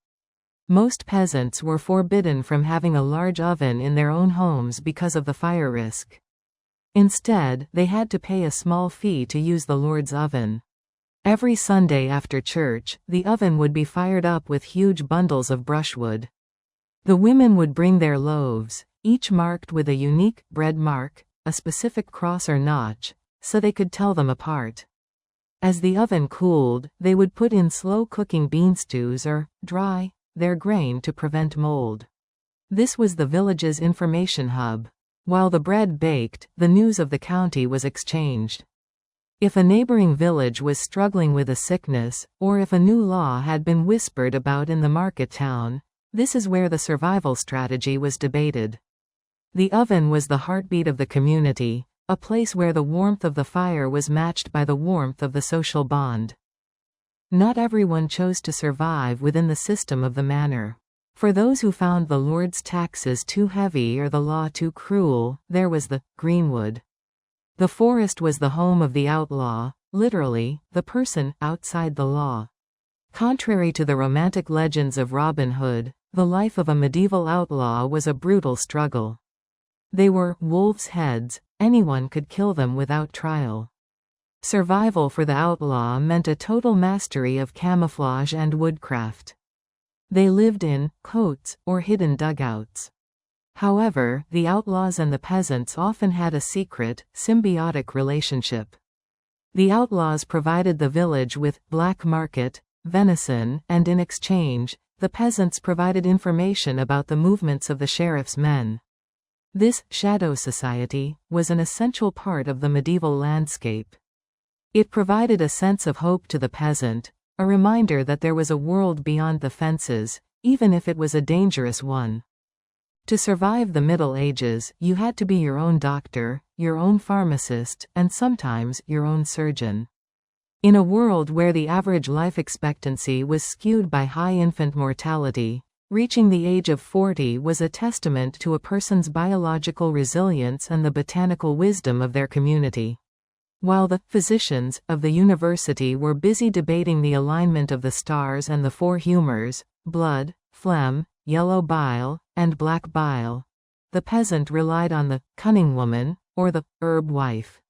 Most peasants were forbidden from having a large oven in their own homes because of the fire risk. Instead, they had to pay a small fee to use the Lord's oven. Every Sunday after church, the oven would be fired up with huge bundles of brushwood. The women would bring their loaves, each marked with a unique bread mark, a specific cross or notch, so they could tell them apart. As the oven cooled, they would put in slow-cooking bean stews or dry their grain to prevent mold. This was the village's information hub. While the bread baked, the news of the county was exchanged. If a neighboring village was struggling with a sickness, or if a new law had been whispered about in the market town, this is where the survival strategy was debated. The oven was the heartbeat of the community, a place where the warmth of the fire was matched by the warmth of the social bond. Not everyone chose to survive within the system of the manor. For those who found the Lord's taxes too heavy or the law too cruel, there was the greenwood. The forest was the home of the outlaw, literally, the person outside the law. Contrary to the romantic legends of Robin Hood, the life of a medieval outlaw was a brutal struggle. They were wolves' heads, anyone could kill them without trial. Survival for the outlaw meant a total mastery of camouflage and woodcraft. They lived in coats or hidden dugouts. However, the outlaws and the peasants often had a secret, symbiotic relationship. The outlaws provided the village with black market, venison, and in exchange, the peasants provided information about the movements of the sheriff's men. This shadow society was an essential part of the medieval landscape. It provided a sense of hope to the peasant, a reminder that there was a world beyond the fences, even if it was a dangerous one. To survive the Middle Ages, you had to be your own doctor, your own pharmacist, and sometimes your own surgeon. In a world where the average life expectancy was skewed by high infant mortality, reaching the age of 40 was a testament to a person's biological resilience and the botanical wisdom of their community. While the physicians of the university were busy debating the alignment of the stars and the four humors, blood, phlegm, yellow bile, and black bile, the peasant relied on the cunning woman, or the herb wife.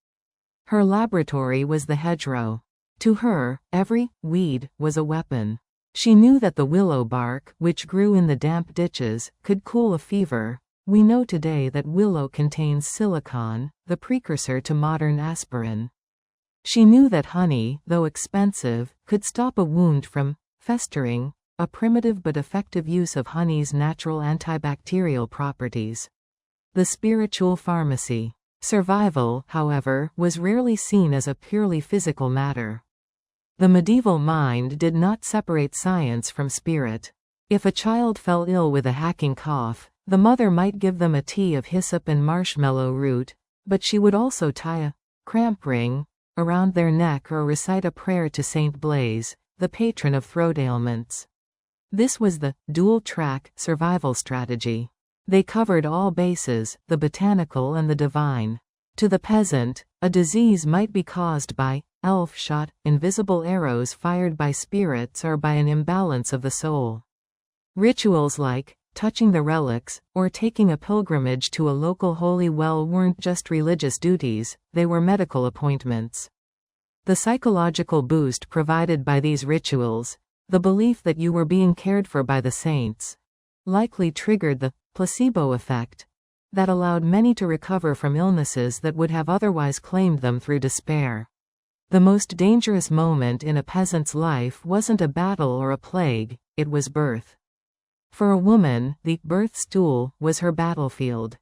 Her laboratory was the hedgerow. To her, every weed was a weapon. She knew that the willow bark, which grew in the damp ditches, could cool a fever. We know today that willow contains silicon, the precursor to modern aspirin. She knew that honey, though expensive, could stop a wound from festering, a primitive but effective use of honey's natural antibacterial properties. The spiritual pharmacy. Survival, however, was rarely seen as a purely physical matter. The medieval mind did not separate science from spirit. If a child fell ill with a hacking cough, the mother might give them a tea of hyssop and marshmallow root, but she would also tie a cramp ring around their neck or recite a prayer to Saint Blaise, the patron of throat ailments. This was the dual-track survival strategy. They covered all bases, the botanical and the divine. To the peasant, a disease might be caused by elf-shot, invisible arrows fired by spirits or by an imbalance of the soul. Rituals like touching the relics, or taking a pilgrimage to a local holy well weren't just religious duties, they were medical appointments. The psychological boost provided by these rituals, the belief that you were being cared for by the saints, likely triggered the placebo effect that allowed many to recover from illnesses that would have otherwise claimed them through despair. The most dangerous moment in a peasant's life wasn't a battle or a plague, it was birth. For a woman, the birth stool was her battlefield.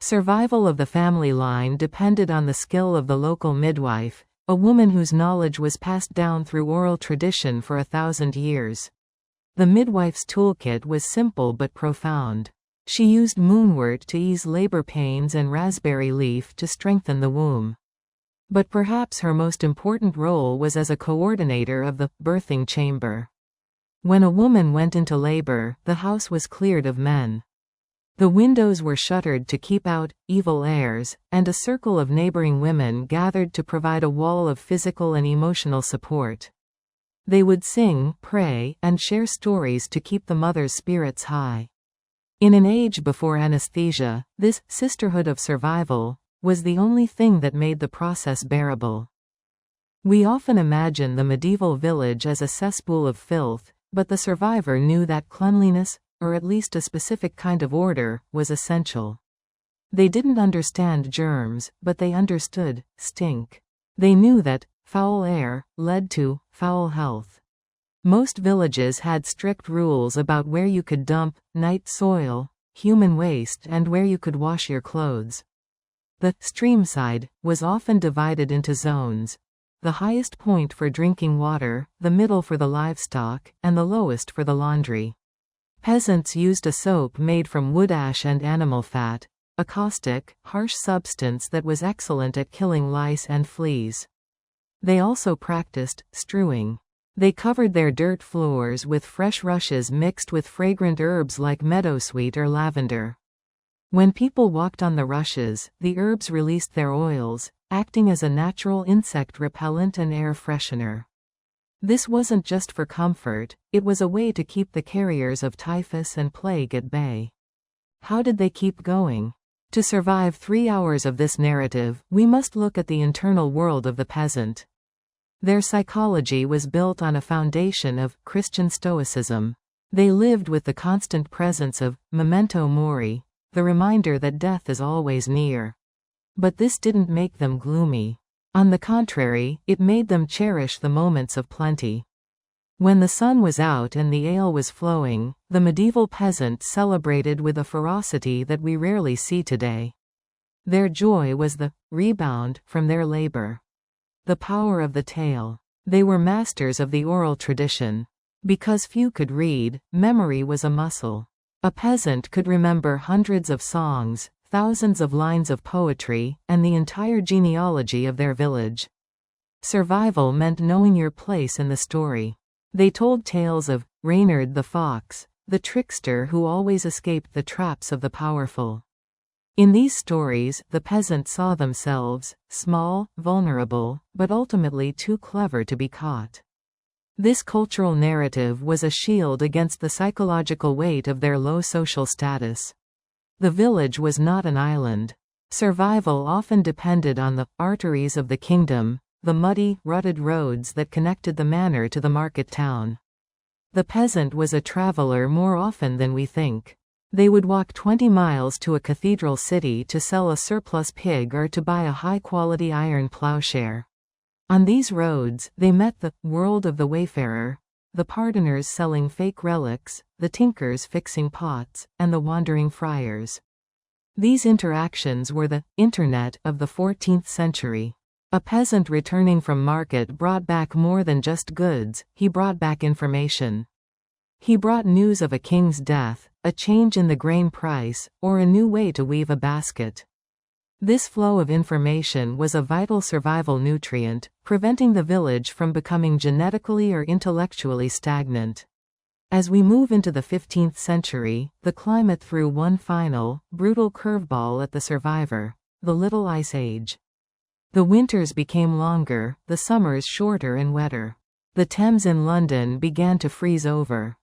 Survival of the family line depended on the skill of the local midwife, a woman whose knowledge was passed down through oral tradition for 1,000 years. The midwife's toolkit was simple but profound. She used moonwort to ease labor pains and raspberry leaf to strengthen the womb. But perhaps her most important role was as a coordinator of the birthing chamber. When a woman went into labor, the house was cleared of men. The windows were shuttered to keep out evil airs, and a circle of neighboring women gathered to provide a wall of physical and emotional support. They would sing, pray, and share stories to keep the mother's spirits high. In an age before anesthesia, this sisterhood of survival was the only thing that made the process bearable. We often imagine the medieval village as a cesspool of filth, but the survivor knew that cleanliness, or at least a specific kind of order, was essential. They didn't understand germs, but they understood stink. They knew that foul air led to foul health. Most villages had strict rules about where you could dump night soil, human waste, and where you could wash your clothes. The streamside was often divided into zones. The highest point for drinking water, the middle for the livestock, and the lowest for the laundry. Peasants used a soap made from wood ash and animal fat, a caustic, harsh substance that was excellent at killing lice and fleas. They also practiced strewing. They covered their dirt floors with fresh rushes mixed with fragrant herbs like meadowsweet or lavender. When people walked on the rushes, the herbs released their oils, acting as a natural insect repellent and air freshener. This wasn't just for comfort, it was a way to keep the carriers of typhus and plague at bay. How did they keep going? To survive 3 hours of this narrative, we must look at the internal world of the peasant. Their psychology was built on a foundation of Christian Stoicism. They lived with the constant presence of memento mori, the reminder that death is always near. But this didn't make them gloomy. On the contrary, it made them cherish the moments of plenty. When the sun was out and the ale was flowing, the medieval peasant celebrated with a ferocity that we rarely see today. Their joy was the rebound from their labor. The power of the tale. They were masters of the oral tradition. Because few could read, memory was a muscle. A peasant could remember hundreds of songs, thousands of lines of poetry, and the entire genealogy of their village. Survival meant knowing your place in the story. They told tales of Reynard the fox, the trickster who always escaped the traps of the powerful. In these stories, the peasant saw themselves, small, vulnerable, but ultimately too clever to be caught. This cultural narrative was a shield against the psychological weight of their low social status. The village was not an island. Survival often depended on the arteries of the kingdom, the muddy, rutted roads that connected the manor to the market town. The peasant was a traveler more often than we think. They would walk 20 miles to a cathedral city to sell a surplus pig or to buy a high-quality iron plowshare. On these roads, they met the world of the wayfarer, the pardoners selling fake relics, the tinkers fixing pots, and the wandering friars. These interactions were the internet of the 14th century. A peasant returning from market brought back more than just goods, he brought back information. He brought news of a king's death, a change in the grain price, or a new way to weave a basket. This flow of information was a vital survival nutrient, preventing the village from becoming genetically or intellectually stagnant. As we move into the 15th century, the climate threw one final, brutal curveball at the survivor: the Little Ice Age. The winters became longer, the summers shorter and wetter. The Thames in London began to freeze over.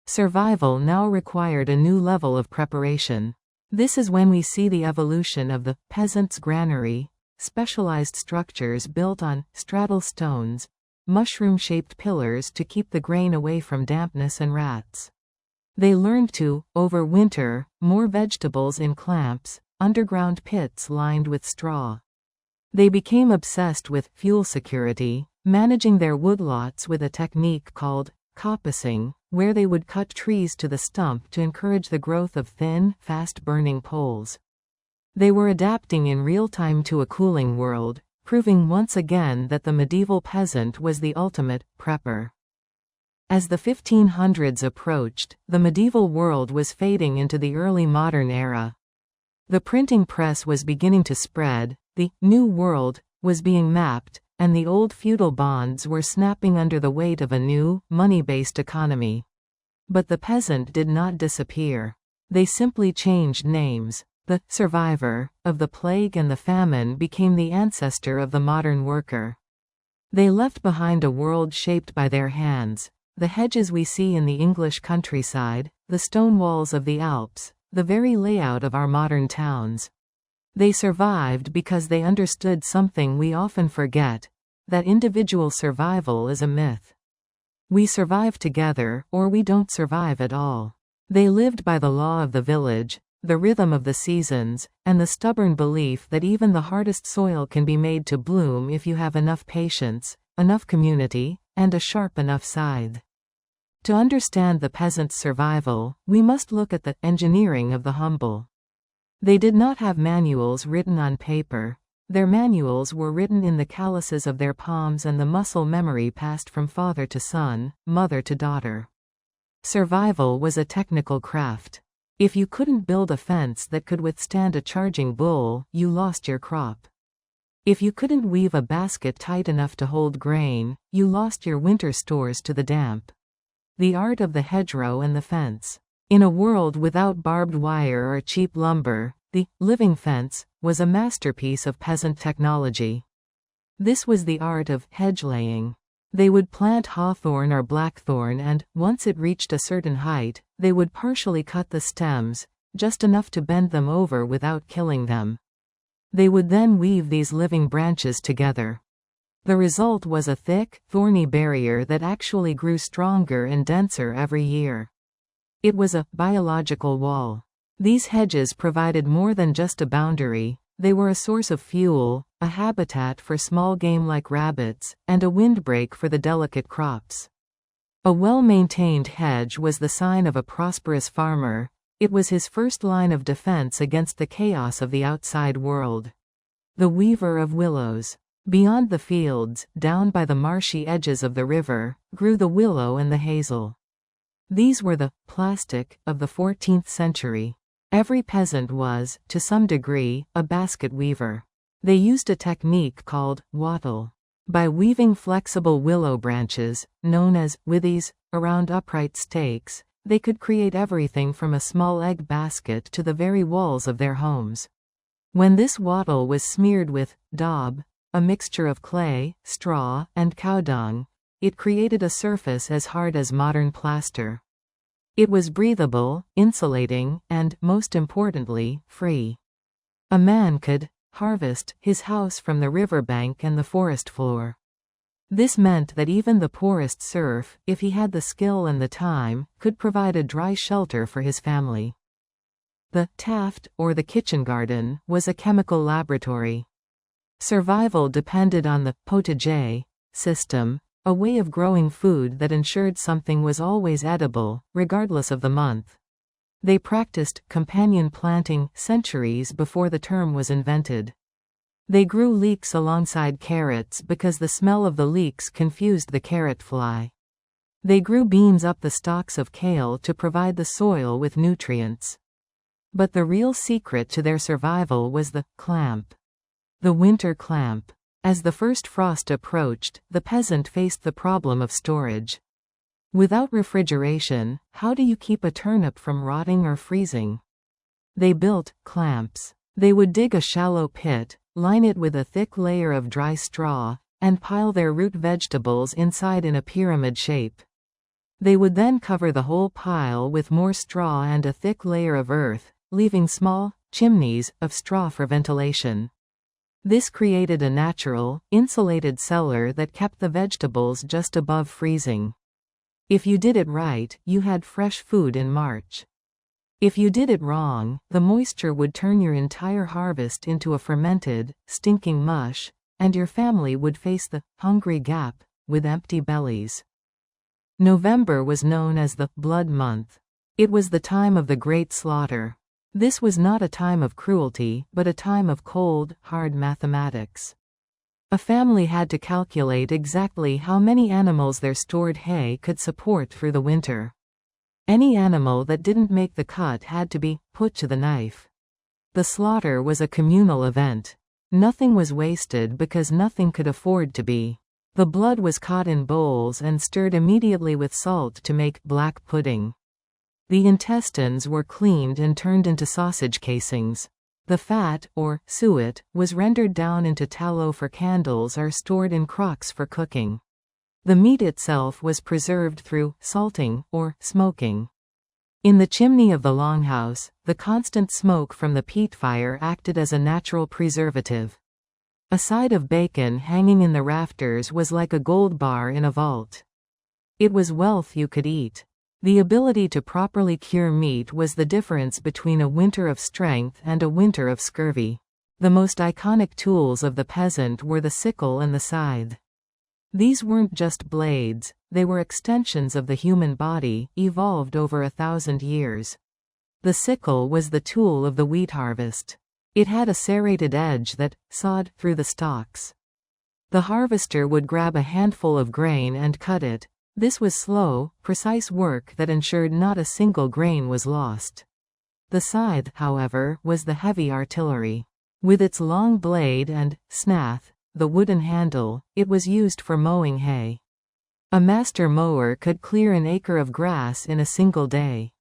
Survival now required a new level of preparation. This is when we see the evolution of the peasant's granary, specialized structures built on straddle stones, mushroom-shaped pillars to keep the grain away from dampness and rats. They learned to overwinter more vegetables in clamps, underground pits lined with straw. They became obsessed with fuel security, managing their woodlots with a technique called coppicing, where they would cut trees to the stump to encourage the growth of thin, fast-burning poles. They were adapting in real time to a cooling world, proving once again that the medieval peasant was the ultimate prepper. As the 1500s approached, the medieval world was fading into the early modern era. The printing press was beginning to spread, the New World was being mapped, and the old feudal bonds were snapping under the weight of a new, money-based economy. But the peasant did not disappear. They simply changed names. The survivor of the plague and the famine became the ancestor of the modern worker. They left behind a world shaped by their hands, the hedges we see in the English countryside, the stone walls of the Alps, the very layout of our modern towns. They survived because they understood something we often forget, that individual survival is a myth. We survive together, or we don't survive at all. They lived by the law of the village, the rhythm of the seasons, and the stubborn belief that even the hardest soil can be made to bloom if you have enough patience, enough community, and a sharp enough scythe. To understand the peasant's survival, we must look at the engineering of the humble. They did not have manuals written on paper. Their manuals were written in the calluses of their palms and the muscle memory passed from father to son, mother to daughter. Survival was a technical craft. If you couldn't build a fence that could withstand a charging bull, you lost your crop. If you couldn't weave a basket tight enough to hold grain, you lost your winter stores to the damp. The art of the hedgerow and the fence. In a world without barbed wire or cheap lumber, the living fence was a masterpiece of peasant technology. This was the art of hedge laying. They would plant hawthorn or blackthorn and, once it reached a certain height, they would partially cut the stems, just enough to bend them over without killing them. They would then weave these living branches together. The result was a thick, thorny barrier that actually grew stronger and denser every year. It was a biological wall. These hedges provided more than just a boundary, they were a source of fuel, a habitat for small game like rabbits, and a windbreak for the delicate crops. A well-maintained hedge was the sign of a prosperous farmer. It was his first line of defense against the chaos of the outside world. The weaver of willows. Beyond the fields, down by the marshy edges of the river, grew the willow and the hazel. These were the plastic of the 14th century. Every peasant was, to some degree, a basket weaver. They used a technique called wattle. By weaving flexible willow branches, known as withies, around upright stakes, they could create everything from a small egg basket to the very walls of their homes. When this wattle was smeared with daub, a mixture of clay, straw, and cow dung, it created a surface as hard as modern plaster. It was breathable, insulating, and, most importantly, free. A man could harvest his house from the riverbank and the forest floor. This meant that even the poorest serf, if he had the skill and the time, could provide a dry shelter for his family. The taft, or the kitchen garden, was a chemical laboratory. Survival depended on the potager system, a way of growing food that ensured something was always edible, regardless of the month. They practiced companion planting centuries before the term was invented. They grew leeks alongside carrots because the smell of the leeks confused the carrot fly. They grew beans up the stalks of kale to provide the soil with nutrients. But the real secret to their survival was the clamp. The winter clamp. As the first frost approached, the peasant faced the problem of storage. Without refrigeration, how do you keep a turnip from rotting or freezing? They built clamps. They would dig a shallow pit, line it with a thick layer of dry straw, and pile their root vegetables inside in a pyramid shape. They would then cover the whole pile with more straw and a thick layer of earth, leaving small chimneys of straw for ventilation. This created a natural, insulated cellar that kept the vegetables just above freezing. If you did it right, you had fresh food in March. If you did it wrong, the moisture would turn your entire harvest into a fermented, stinking mush, and your family would face the hungry gap with empty bellies. November was known as the blood month. It was the time of the great slaughter. This was not a time of cruelty, but a time of cold, hard mathematics. A family had to calculate exactly how many animals their stored hay could support through the winter. Any animal that didn't make the cut had to be put to the knife. The slaughter was a communal event. Nothing was wasted because nothing could afford to be. The blood was caught in bowls and stirred immediately with salt to make black pudding. The intestines were cleaned and turned into sausage casings. The fat, or suet, was rendered down into tallow for candles or stored in crocks for cooking. The meat itself was preserved through salting, or smoking. In the chimney of the longhouse, the constant smoke from the peat fire acted as a natural preservative. A side of bacon hanging in the rafters was like a gold bar in a vault. It was wealth you could eat. The ability to properly cure meat was the difference between a winter of strength and a winter of scurvy. The most iconic tools of the peasant were the sickle and the scythe. These weren't just blades, they were extensions of the human body, evolved over 1,000 years. The sickle was the tool of the wheat harvest. It had a serrated edge that sawed through the stalks. The harvester would grab a handful of grain and cut it. This was slow, precise work that ensured not a single grain was lost. The scythe, however, was the heavy artillery. With its long blade and snath, the wooden handle, it was used for mowing hay. A master mower could clear an acre of grass in a single day.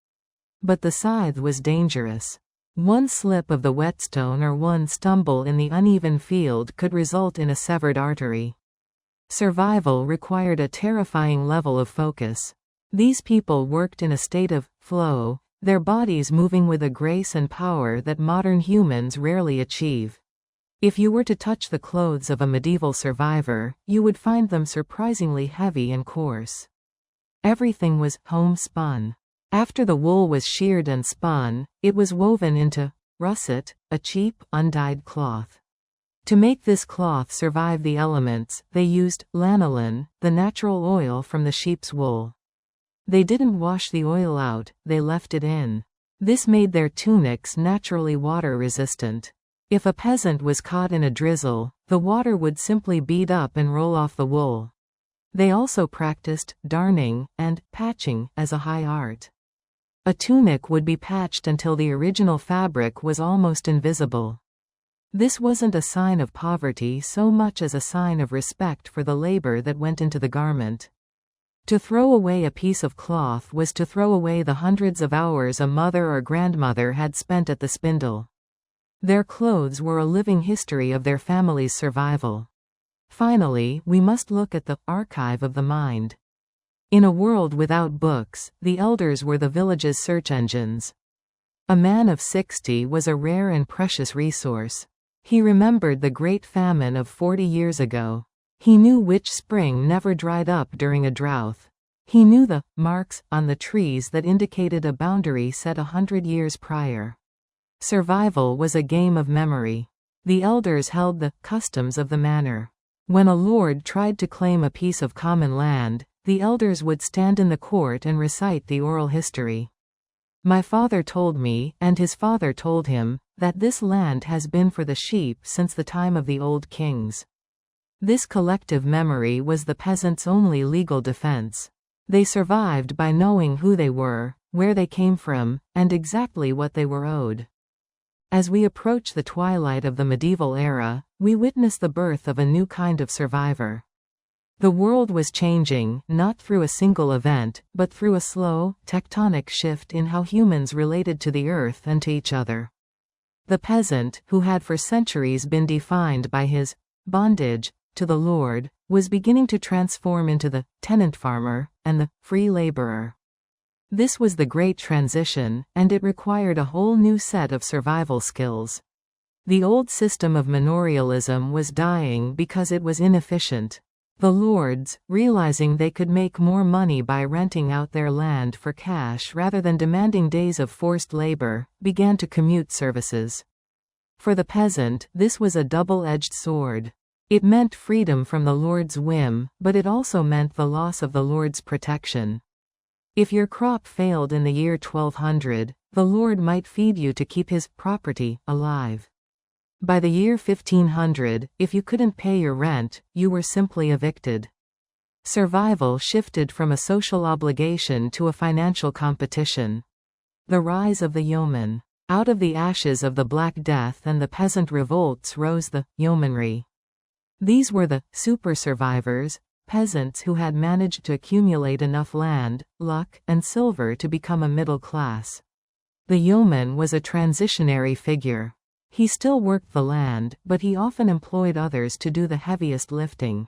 But the scythe was dangerous. One slip of the whetstone or one stumble in the uneven field could result in a severed artery. Survival required a terrifying level of focus. These people worked in a state of flow, their bodies moving with a grace and power that modern humans rarely achieve. If you were to touch the clothes of a medieval survivor, you would find them surprisingly heavy and coarse. Everything was homespun. After the wool was sheared and spun, it was woven into russet, a cheap, undyed cloth. To make this cloth survive the elements, they used lanolin, the natural oil from the sheep's wool. They didn't wash the oil out, they left it in. This made their tunics naturally water-resistant. If a peasant was caught in a drizzle, the water would simply bead up and roll off the wool. They also practiced darning and patching as a high art. A tunic would be patched until the original fabric was almost invisible. This wasn't a sign of poverty so much as a sign of respect for the labor that went into the garment. To throw away a piece of cloth was to throw away the hundreds of hours a mother or grandmother had spent at the spindle. Their clothes were a living history of their family's survival. Finally, we must look at the archive of the mind. In a world without books, the elders were the village's search engines. A man of 60 was a rare and precious resource. He remembered the Great Famine of 40 years ago. He knew which spring never dried up during a drought. He knew the marks on the trees that indicated a boundary set 100 years prior. Survival was a game of memory. The elders held the customs of the manor. When a lord tried to claim a piece of common land, the elders would stand in the court and recite the oral history. My father told me, and his father told him, that this land has been for the sheep since the time of the old kings. This collective memory was the peasants' only legal defense. They survived by knowing who they were, where they came from, and exactly what they were owed. As we approach the twilight of the medieval era, we witness the birth of a new kind of survivor. The world was changing, not through a single event, but through a slow, tectonic shift in how humans related to the earth and to each other. The peasant, who had for centuries been defined by his bondage to the Lord, was beginning to transform into the tenant farmer and the free laborer. This was the great transition, and it required a whole new set of survival skills. The old system of manorialism was dying because it was inefficient. The lords, realizing they could make more money by renting out their land for cash rather than demanding days of forced labor, began to commute services. For the peasant, this was a double-edged sword. It meant freedom from the lord's whim, but it also meant the loss of the lord's protection. If your crop failed in the year 1200, the lord might feed you to keep his property alive. By the year 1500, if you couldn't pay your rent, you were simply evicted. Survival shifted from a social obligation to a financial competition. The rise of the yeoman. Out of the ashes of the Black Death and the peasant revolts rose the yeomanry. These were the super survivors, peasants who had managed to accumulate enough land, luck, and silver to become a middle class. The yeoman was a transitionary figure. He still worked the land, but he often employed others to do the heaviest lifting.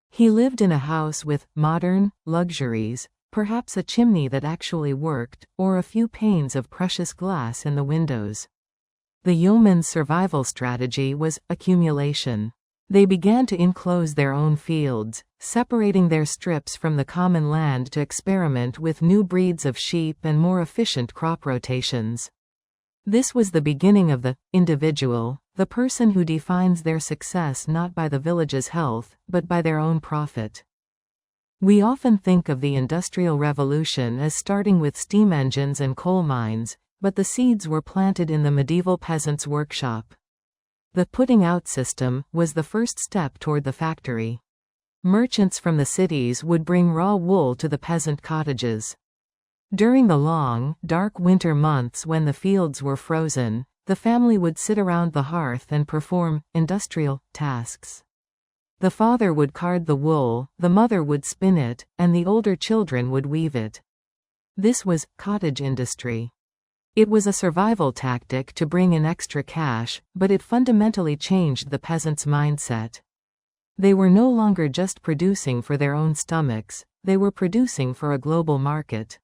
He lived in a house with modern luxuries, perhaps a chimney that actually worked, or a few panes of precious glass in the windows. The yeoman's survival strategy was accumulation. They began to enclose their own fields, separating their strips from the common land to experiment with new breeds of sheep and more efficient crop rotations. This was the beginning of the individual, the person who defines their success not by the village's health, but by their own profit. We often think of the Industrial Revolution as starting with steam engines and coal mines, but the seeds were planted in the medieval peasant's workshop. The putting out system was the first step toward the factory. Merchants from the cities would bring raw wool to the peasant cottages. During the long, dark winter months when the fields were frozen, the family would sit around the hearth and perform industrial tasks. The father would card the wool, the mother would spin it, and the older children would weave it. This was cottage industry. It was a survival tactic to bring in extra cash, but it fundamentally changed the peasant's mindset. They were no longer just producing for their own stomachs, they were producing for a global market.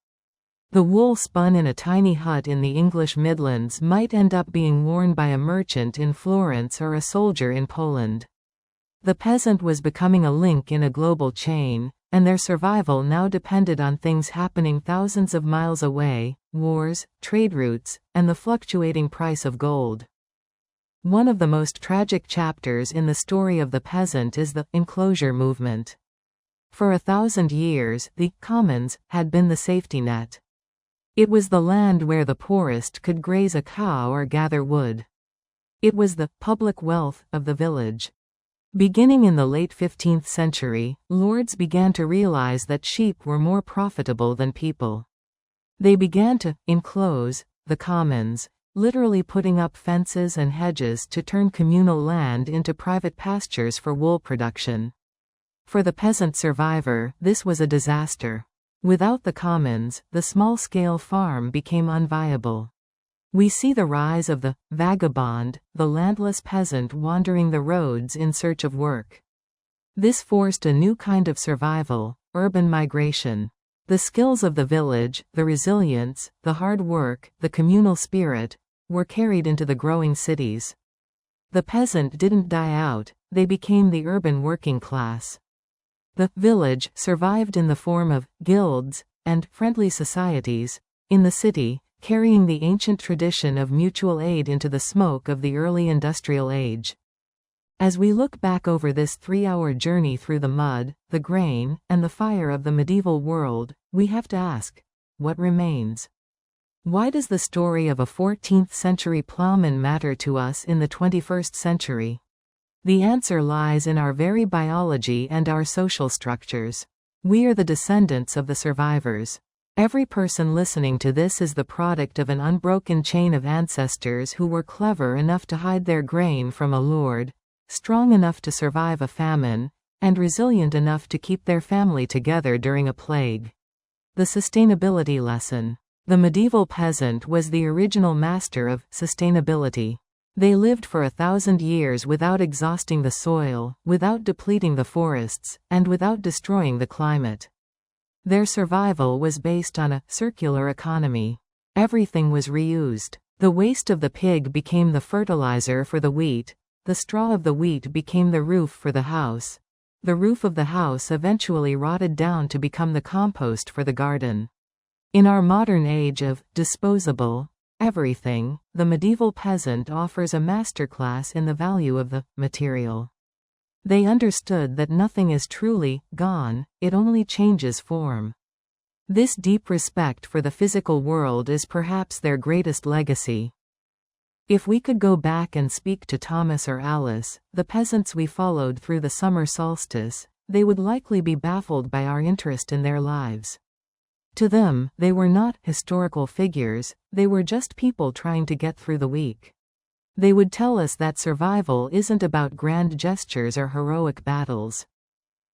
The wool spun in a tiny hut in the English Midlands might end up being worn by a merchant in Florence or a soldier in Poland. The peasant was becoming a link in a global chain, and their survival now depended on things happening thousands of miles away: wars, trade routes, and the fluctuating price of gold. One of the most tragic chapters in the story of the peasant is the enclosure movement. For 1,000 years, the commons had been the safety net. It was the land where the poorest could graze a cow or gather wood. It was the public wealth of the village. Beginning in the late 15th century, lords began to realize that sheep were more profitable than people. They began to enclose the commons, literally putting up fences and hedges to turn communal land into private pastures for wool production. For the peasant survivor, this was a disaster. Without the commons, the small-scale farm became unviable. We see the rise of the vagabond, the landless peasant wandering the roads in search of work. This forced a new kind of survival: urban migration. The skills of the village, the resilience, the hard work, the communal spirit, were carried into the growing cities. The peasant didn't die out, they became the urban working class. The village survived in the form of guilds and friendly societies in the city, carrying the ancient tradition of mutual aid into the smoke of the early industrial age. As we look back over this 3-hour journey through the mud, the grain, and the fire of the medieval world, we have to ask, what remains? Why does the story of a 14th-century plowman matter to us in the 21st century? The answer lies in our very biology and our social structures. We are the descendants of the survivors. Every person listening to this is the product of an unbroken chain of ancestors who were clever enough to hide their grain from a lord, strong enough to survive a famine, and resilient enough to keep their family together during a plague. The sustainability lesson. The medieval peasant was the original master of sustainability. They lived for 1,000 years without exhausting the soil, without depleting the forests, and without destroying the climate. Their survival was based on a circular economy. Everything was reused. The waste of the pig became the fertilizer for the wheat, the straw of the wheat became the roof for the house, the roof of the house eventually rotted down to become the compost for the garden. In our modern age of disposable everything, the medieval peasant offers a masterclass in the value of the material. They understood that nothing is truly gone, it only changes form. This deep respect for the physical world is perhaps their greatest legacy. If we could go back and speak to Thomas or Alice, the peasants we followed through the summer solstice, they would likely be baffled by our interest in their lives. To them, they were not historical figures, they were just people trying to get through the week. They would tell us that survival isn't about grand gestures or heroic battles.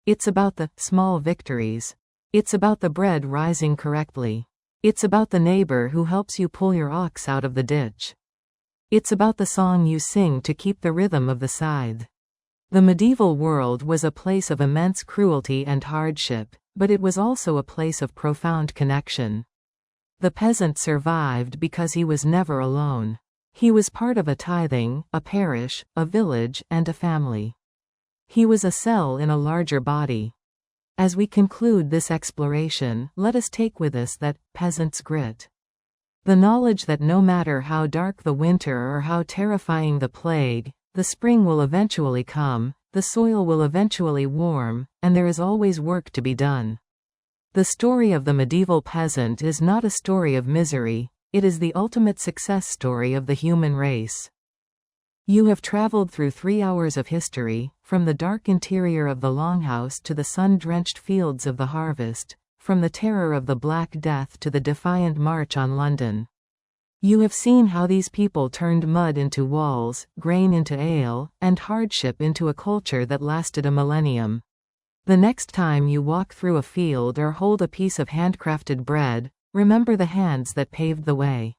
It's about the small victories. It's about the bread rising correctly. It's about the neighbor who helps you pull your ox out of the ditch. It's about the song you sing to keep the rhythm of the scythe. The medieval world was a place of immense cruelty and hardship, but it was also a place of profound connection. The peasant survived because he was never alone. He was part of a tithing, a parish, a village, and a family. He was a cell in a larger body. As we conclude this exploration, let us take with us that peasant's grit. The knowledge that no matter how dark the winter or how terrifying the plague, the spring will eventually come, the soil will eventually warm, and there is always work to be done. The story of the medieval peasant is not a story of misery. It is the ultimate success story of the human race. You have traveled through 3 hours of history, from the dark interior of the Longhouse to the sun-drenched fields of the harvest, from the terror of the Black Death to the defiant march on London. You have seen how these people turned mud into walls, grain into ale, and hardship into a culture that lasted a millennium. The next time you walk through a field or hold a piece of handcrafted bread, remember the hands that paved the way.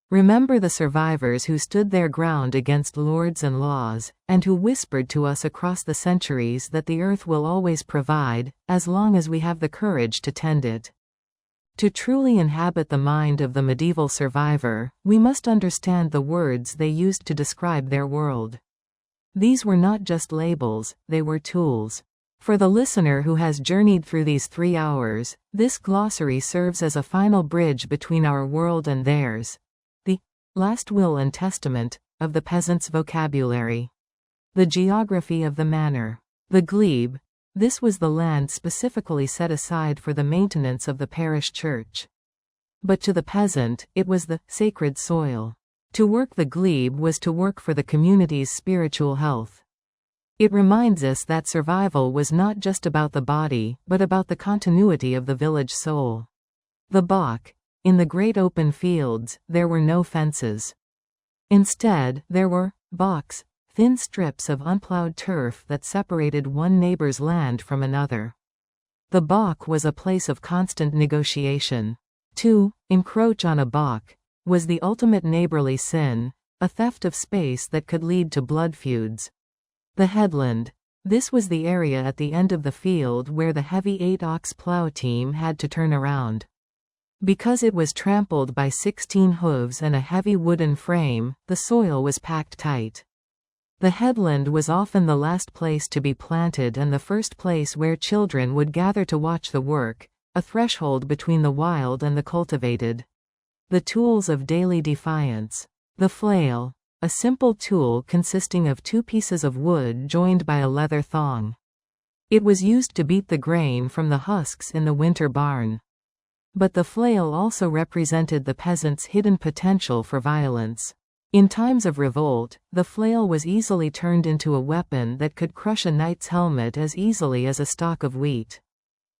Remember the survivors who stood their ground against lords and laws, and who whispered to us across the centuries that the earth will always provide, as long as we have the courage to tend it. To truly inhabit the mind of the medieval survivor, we must understand the words they used to describe their world. These were not just labels, they were tools. For the listener who has journeyed through these 3 hours, this glossary serves as a final bridge between our world and theirs. The last will and testament of the peasant's vocabulary. The geography of the manor. The glebe. This was the land specifically set aside for the maintenance of the parish church. But to the peasant, it was the sacred soil. To work the glebe was to work for the community's spiritual health. It reminds us that survival was not just about the body, but about the continuity of the village soul. The bach. In the great open fields, there were no fences. Instead, there were bachs, thin strips of unplowed turf that separated one neighbor's land from another. The bach was a place of constant negotiation. To encroach on a bach was the ultimate neighborly sin, a theft of space that could lead to blood feuds. The headland. This was the area at the end of the field where the heavy 8-ox plow team had to turn around. Because it was trampled by 16 hooves and a heavy wooden frame, the soil was packed tight. The headland was often the last place to be planted and the first place where children would gather to watch the work, a threshold between the wild and the cultivated. The tools of daily defiance. The flail. A simple tool consisting of 2 pieces of wood joined by a leather thong. It was used to beat the grain from the husks in the winter barn. But the flail also represented the peasant's hidden potential for violence. In times of revolt, the flail was easily turned into a weapon that could crush a knight's helmet as easily as a stalk of wheat.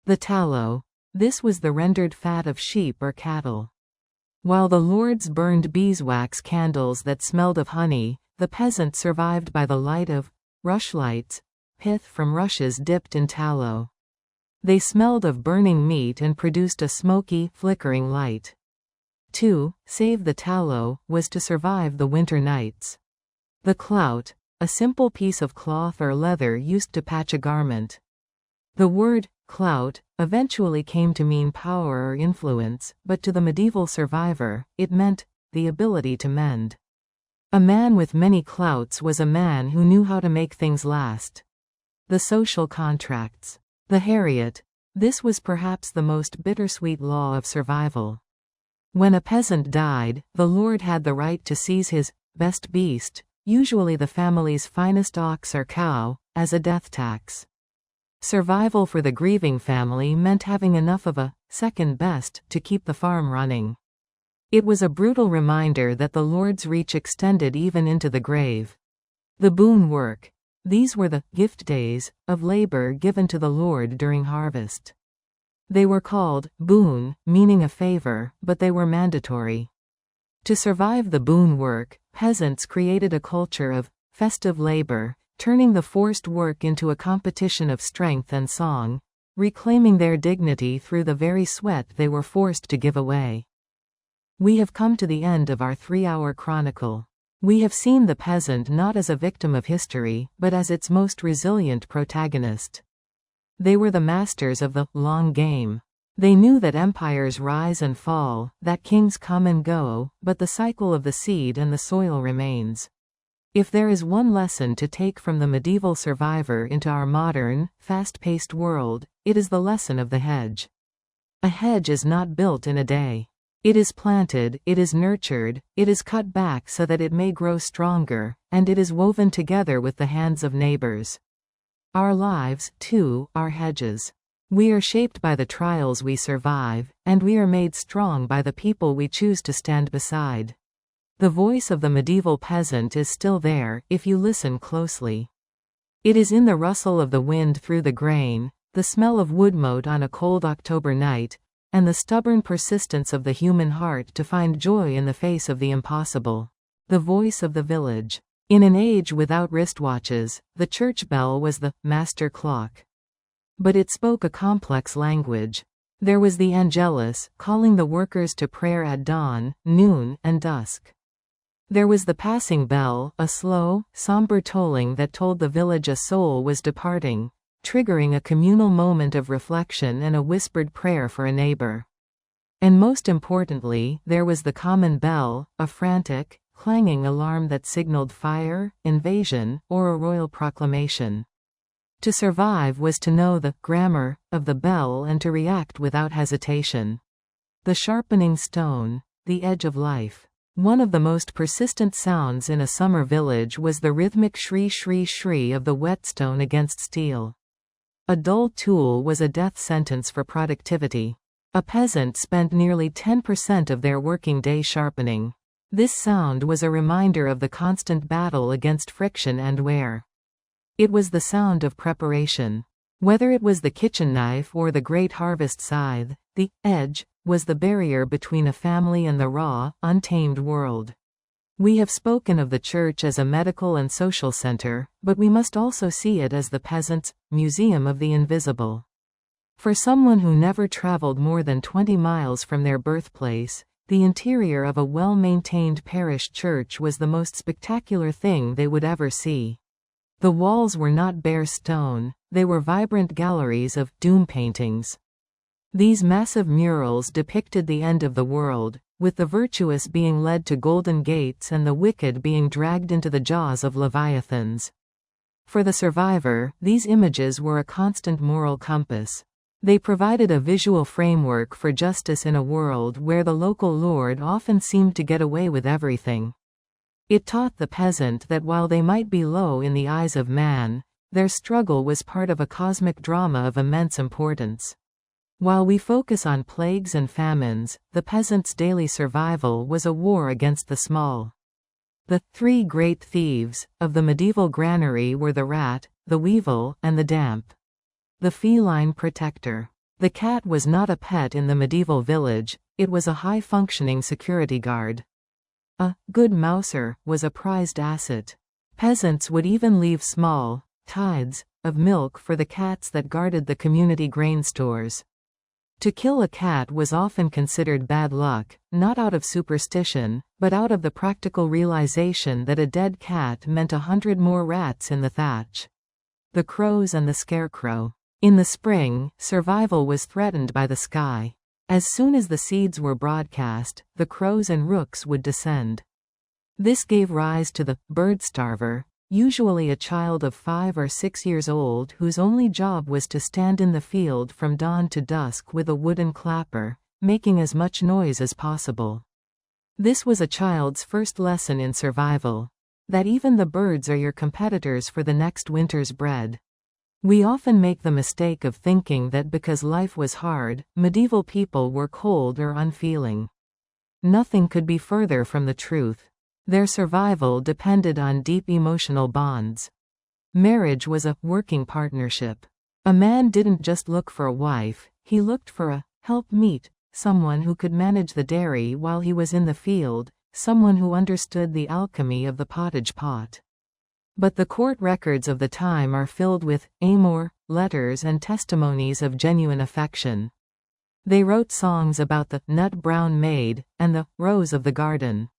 The tallow. This was the rendered fat of sheep or cattle. While the lords burned beeswax candles that smelled of honey, the peasant survived by the light of rushlights, pith from rushes dipped in tallow. They smelled of burning meat and produced a smoky, flickering light. To save the tallow was to survive the winter nights. The clout. A simple piece of cloth or leather used to patch a garment. The word clout eventually came to mean power or influence, but to the medieval survivor, it meant the ability to mend. A man with many clouts was a man who knew how to make things last. The social contracts. The Harriet. This was perhaps the most bittersweet law of survival. When a peasant died, the lord had the right to seize his best beast, usually the family's finest ox or cow, as a death tax. Survival for the grieving family meant having enough of a second best to keep the farm running. It was a brutal reminder that the Lord's reach extended even into the grave. The boon work. These were the gift days of labor given to the Lord during harvest. They were called boon, meaning a favor, but they were mandatory. To survive the boon work, peasants created a culture of festive labor, turning the forced work into a competition of strength and song, reclaiming their dignity through the very sweat they were forced to give away. We have come to the end of our 3-hour chronicle. We have seen the peasant not as a victim of history, but as its most resilient protagonist. They were the masters of the long game. They knew that empires rise and fall, that kings come and go, but the cycle of the seed and the soil remains. If there is one lesson to take from the medieval survivor into our modern, fast-paced world, it is the lesson of the hedge. A hedge is not built in a day. It is planted, it is nurtured, it is cut back so that it may grow stronger, and it is woven together with the hands of neighbors. Our lives, too, are hedges. We are shaped by the trials we survive, and we are made strong by the people we choose to stand beside. The voice of the medieval peasant is still there, if you listen closely. It is in the rustle of the wind through the grain, the smell of woodmote on a cold October night, and the stubborn persistence of the human heart to find joy in the face of the impossible. The voice of the village. In an age without wristwatches, the church bell was the master clock. But it spoke a complex language. There was the angelus, calling the workers to prayer at dawn, noon, and dusk. There was the passing bell, a slow, somber tolling that told the village a soul was departing, triggering a communal moment of reflection and a whispered prayer for a neighbor. And most importantly, there was the common bell, a frantic, clanging alarm that signaled fire, invasion, or a royal proclamation. To survive was to know the grammar of the bell and to react without hesitation. The sharpening stone, the edge of life. One of the most persistent sounds in a summer village was the rhythmic shri shri shri of the whetstone against steel. A dull tool was a death sentence for productivity. A peasant spent nearly 10% of their working day sharpening. This sound was a reminder of the constant battle against friction and wear. It was the sound of preparation. Whether it was the kitchen knife or the great harvest scythe, the edge was the barrier between a family and the raw, untamed world. We have spoken of the church as a medical and social center, but we must also see it as the peasant's museum of the invisible. For someone who never traveled more than 20 miles from their birthplace, the interior of a well-maintained parish church was the most spectacular thing they would ever see. The walls were not bare stone, they were vibrant galleries of doom paintings. These massive murals depicted the end of the world, with the virtuous being led to golden gates and the wicked being dragged into the jaws of leviathans. For the survivor, these images were a constant moral compass. They provided a visual framework for justice in a world where the local lord often seemed to get away with everything. It taught the peasant that while they might be low in the eyes of man, their struggle was part of a cosmic drama of immense importance. While we focus on plagues and famines, the peasant's daily survival was a war against the small. The three great thieves of the medieval granary were the rat, the weevil, and the damp. The feline protector. The cat was not a pet in the medieval village, it was a high-functioning security guard. A good mouser was a prized asset. Peasants would even leave small tithes of milk for the cats that guarded the community grain stores. To kill a cat was often considered bad luck, not out of superstition, but out of the practical realization that a dead cat meant 100 more rats in the thatch. The crows and the scarecrow. In the spring, survival was threatened by the sky. As soon as the seeds were broadcast, the crows and rooks would descend. This gave rise to the bird starver, usually a child of 5 or 6 years old whose only job was to stand in the field from dawn to dusk with a wooden clapper, making as much noise as possible. This was a child's first lesson in survival. That even the birds are your competitors for the next winter's bread. We often make the mistake of thinking that because life was hard, medieval people were cold or unfeeling. Nothing could be further from the truth. Their survival depended on deep emotional bonds. Marriage was a working partnership. A man didn't just look for a wife, he looked for a helpmeet, someone who could manage the dairy while he was in the field, someone who understood the alchemy of the pottage pot. But the court records of the time are filled with amour, letters and testimonies of genuine affection. They wrote songs about the nut-brown maid and the rose of the garden.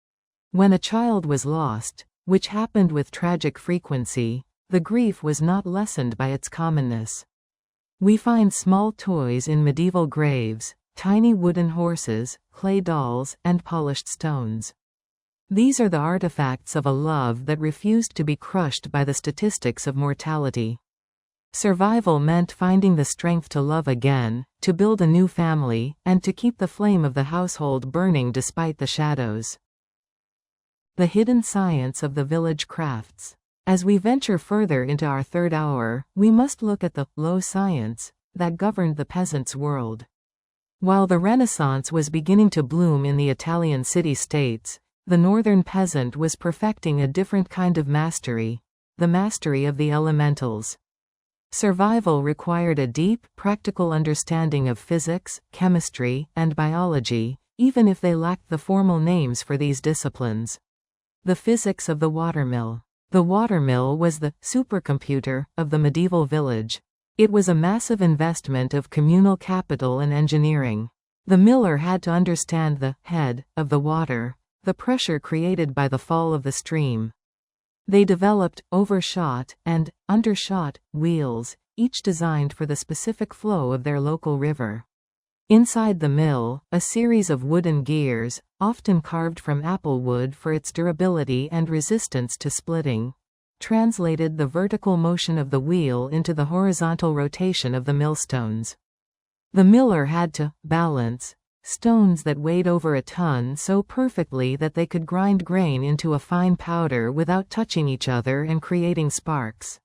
When a child was lost, which happened with tragic frequency, the grief was not lessened by its commonness. We find small toys in medieval graves, tiny wooden horses, clay dolls, and polished stones. These are the artifacts of a love that refused to be crushed by the statistics of mortality. Survival meant finding the strength to love again, to build a new family, and to keep the flame of the household burning despite the shadows. The hidden science of the village crafts. As we venture further into our third hour, we must look at the low science that governed the peasant's world. While the Renaissance was beginning to bloom in the Italian city-states, the northern peasant was perfecting a different kind of mastery, the mastery of the elementals. Survival required a deep, practical understanding of physics, chemistry, and biology, even if they lacked the formal names for these disciplines. The physics of the watermill. The watermill was the supercomputer of the medieval village. It was a massive investment of communal capital and engineering. The miller had to understand the head of the water, the pressure created by the fall of the stream. They developed overshot and undershot wheels, each designed for the specific flow of their local river. Inside the mill, a series of wooden gears, often carved from apple wood for its durability and resistance to splitting, translated the vertical motion of the wheel into the horizontal rotation of the millstones. The miller had to balance stones that weighed over a ton so perfectly that they could grind grain into a fine powder without touching each other and creating sparks.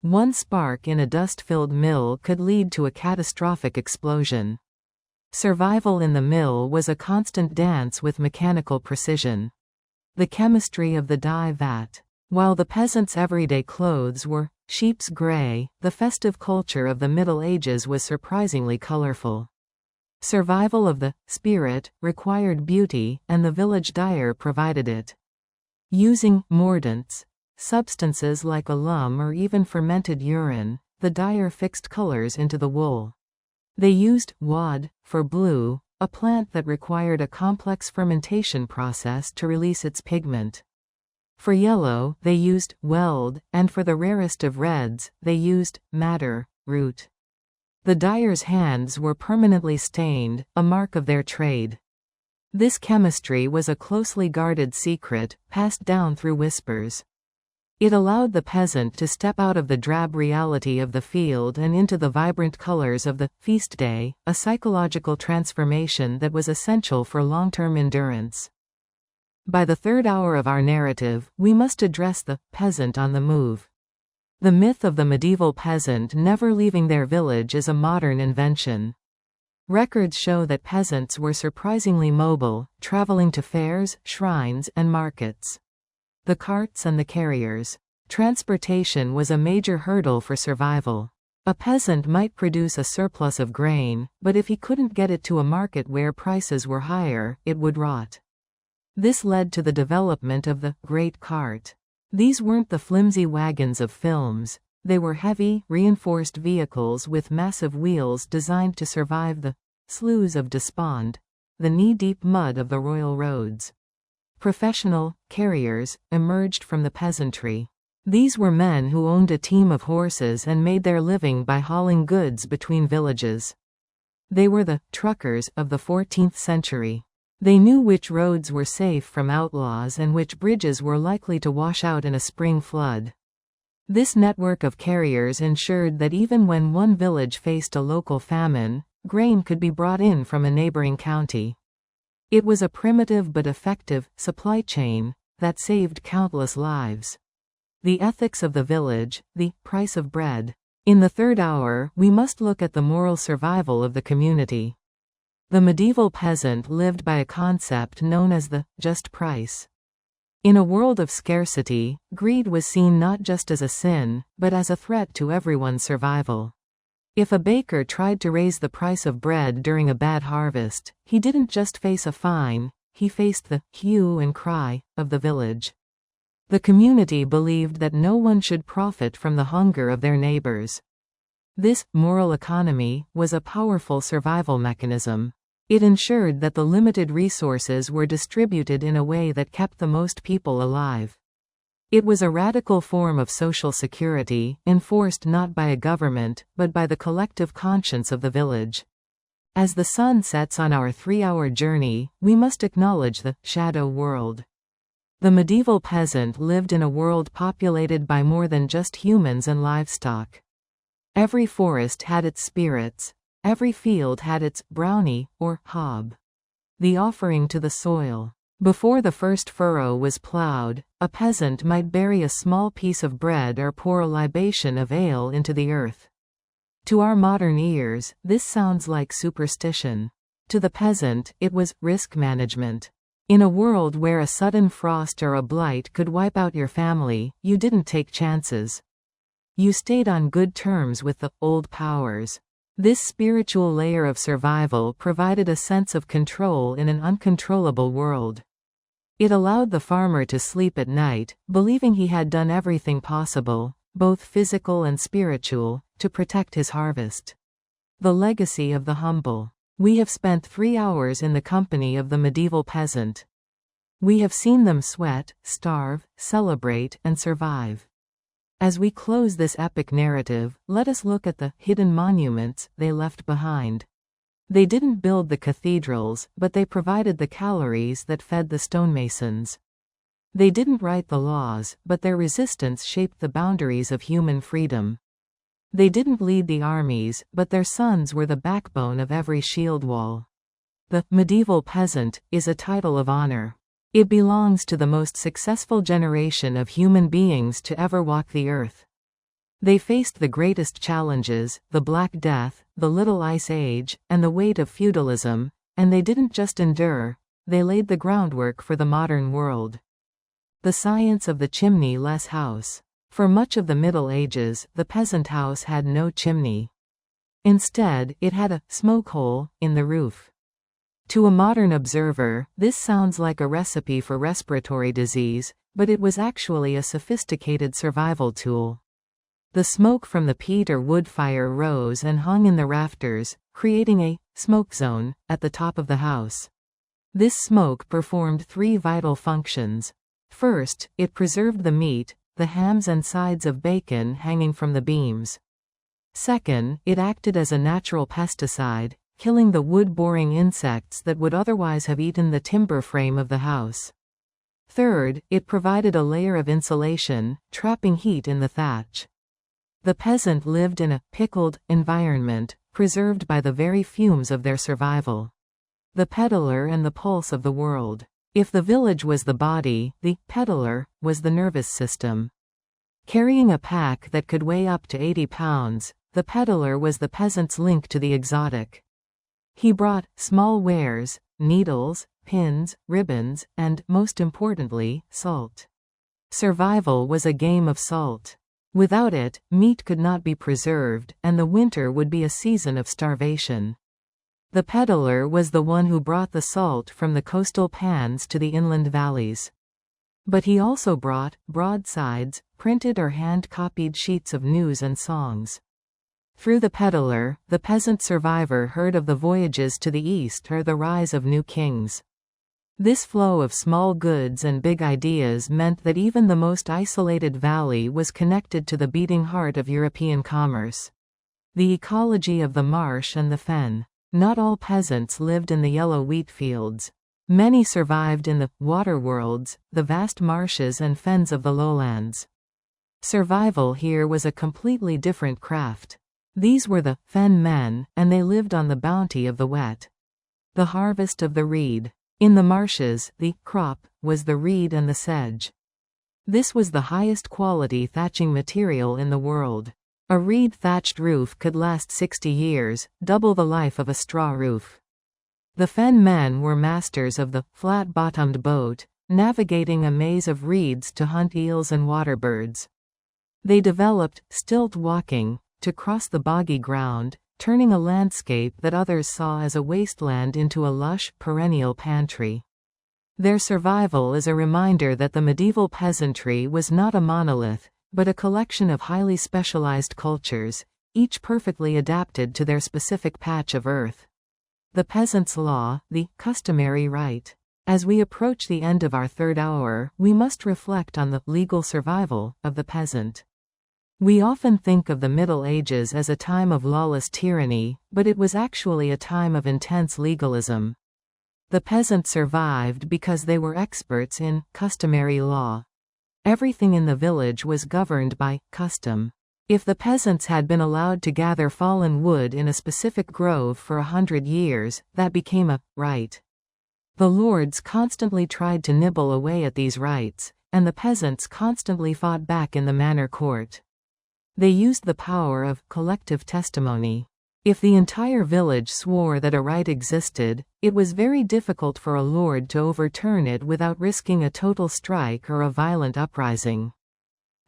One spark in a dust-filled mill could lead to a catastrophic explosion. Survival in the mill was a constant dance with mechanical precision. The chemistry of the dye vat. While the peasants' everyday clothes were sheep's gray, the festive culture of the Middle Ages was surprisingly colorful. Survival of the spirit required beauty, and the village dyer provided it. Using mordants, substances like alum or even fermented urine, the dyer fixed colors into the wool. They used wad for blue, a plant that required a complex fermentation process to release its pigment. For yellow, they used weld, and for the rarest of reds, they used madder root. The dyer's hands were permanently stained, a mark of their trade. This chemistry was a closely guarded secret, passed down through whispers. It allowed the peasant to step out of the drab reality of the field and into the vibrant colors of the feast day, a psychological transformation that was essential for long-term endurance. By the third hour of our narrative, we must address the peasant on the move. The myth of the medieval peasant never leaving their village is a modern invention. Records show that peasants were surprisingly mobile, traveling to fairs, shrines, and markets. The carts and the carriers. Transportation was a major hurdle for survival. A peasant might produce a surplus of grain, but if he couldn't get it to a market where prices were higher, it would rot. This led to the development of the great cart. These weren't the flimsy wagons of films. They were heavy, reinforced vehicles with massive wheels designed to survive the sloughs of despond, the knee-deep mud of the royal roads. Professional carriers emerged from the peasantry. These were men who owned a team of horses and made their living by hauling goods between villages. They were the truckers of the 14th century. They knew which roads were safe from outlaws and which bridges were likely to wash out in a spring flood. This network of carriers ensured that even when one village faced a local famine, grain could be brought in from a neighboring county. It was a primitive but effective supply chain that saved countless lives. The ethics of the village, the price of bread. In the third hour, we must look at the moral survival of the community. The medieval peasant lived by a concept known as the just price. In a world of scarcity, greed was seen not just as a sin, but as a threat to everyone's survival. If a baker tried to raise the price of bread during a bad harvest, he didn't just face a fine, he faced the hue and cry of the village. The community believed that no one should profit from the hunger of their neighbors. This moral economy was a powerful survival mechanism. It ensured that the limited resources were distributed in a way that kept the most people alive. It was a radical form of social security, enforced not by a government, but by the collective conscience of the village. As the sun sets on our 3-hour journey, we must acknowledge the shadow world. The medieval peasant lived in a world populated by more than just humans and livestock. Every forest had its spirits. Every field had its brownie, or hob. The offering to the soil. Before the first furrow was plowed, a peasant might bury a small piece of bread or pour a libation of ale into the earth. To our modern ears, this sounds like superstition. To the peasant, it was risk management. In a world where a sudden frost or a blight could wipe out your family, you didn't take chances. You stayed on good terms with the old powers. This spiritual layer of survival provided a sense of control in an uncontrollable world. It allowed the farmer to sleep at night, believing he had done everything possible, both physical and spiritual, to protect his harvest. The legacy of the humble. We have spent 3 hours in the company of the medieval peasant. We have seen them sweat, starve, celebrate, and survive. As we close this epic narrative, let us look at the hidden monuments they left behind. They didn't build the cathedrals, but they provided the calories that fed the stonemasons. They didn't write the laws, but their resistance shaped the boundaries of human freedom. They didn't lead the armies, but their sons were the backbone of every shield wall. The medieval peasant is a title of honor. It belongs to the most successful generation of human beings to ever walk the earth. They faced the greatest challenges, the Black Death, the Little Ice Age, and the weight of feudalism, and they didn't just endure, they laid the groundwork for the modern world. The science of the chimney-less house. For much of the Middle Ages, the peasant house had no chimney. Instead, it had a smoke hole in the roof. To a modern observer, this sounds like a recipe for respiratory disease, but it was actually a sophisticated survival tool. The smoke from the peat or wood fire rose and hung in the rafters, creating a smoke zone at the top of the house. This smoke performed three vital functions. First, it preserved the meat, the hams and sides of bacon hanging from the beams. Second, it acted as a natural pesticide, killing the wood-boring insects that would otherwise have eaten the timber frame of the house. Third, it provided a layer of insulation, trapping heat in the thatch. The peasant lived in a pickled environment, preserved by the very fumes of their survival. The peddler and the pulse of the world. If the village was the body, the peddler was the nervous system. Carrying a pack that could weigh up to 80 pounds, the peddler was the peasant's link to the exotic. He brought small wares, needles, pins, ribbons, and, most importantly, salt. Survival was a game of salt. Without it, meat could not be preserved, and the winter would be a season of starvation. The peddler was the one who brought the salt from the coastal pans to the inland valleys. But he also brought broadsides, printed or hand-copied sheets of news and songs. Through the peddler, the peasant survivor heard of the voyages to the east or the rise of new kings. This flow of small goods and big ideas meant that even the most isolated valley was connected to the beating heart of European commerce. The ecology of the marsh and the fen. Not all peasants lived in the yellow wheat fields. Many survived in the water worlds, the vast marshes and fens of the lowlands. Survival here was a completely different craft. These were the fen men, and they lived on the bounty of the wet. The harvest of the reed. In the marshes, the crop was the reed and the sedge. This was the highest quality thatching material in the world. A reed-thatched roof could last 60 years, double the life of a straw roof. The fen men were masters of the flat-bottomed boat, navigating a maze of reeds to hunt eels and waterbirds. They developed stilt walking to cross the boggy ground, turning a landscape that others saw as a wasteland into a lush, perennial pantry. Their survival is a reminder that the medieval peasantry was not a monolith, but a collection of highly specialized cultures, each perfectly adapted to their specific patch of earth. The peasant's law, the customary right. As we approach the end of our third hour, we must reflect on the legal survival of the peasant. We often think of the Middle Ages as a time of lawless tyranny, but it was actually a time of intense legalism. The peasants survived because they were experts in customary law. Everything in the village was governed by custom. If the peasants had been allowed to gather fallen wood in a specific grove for 100 years, that became a right. The lords constantly tried to nibble away at these rights, and the peasants constantly fought back in the manor court. They used the power of collective testimony. If the entire village swore that a right existed, it was very difficult for a lord to overturn it without risking a total strike or a violent uprising.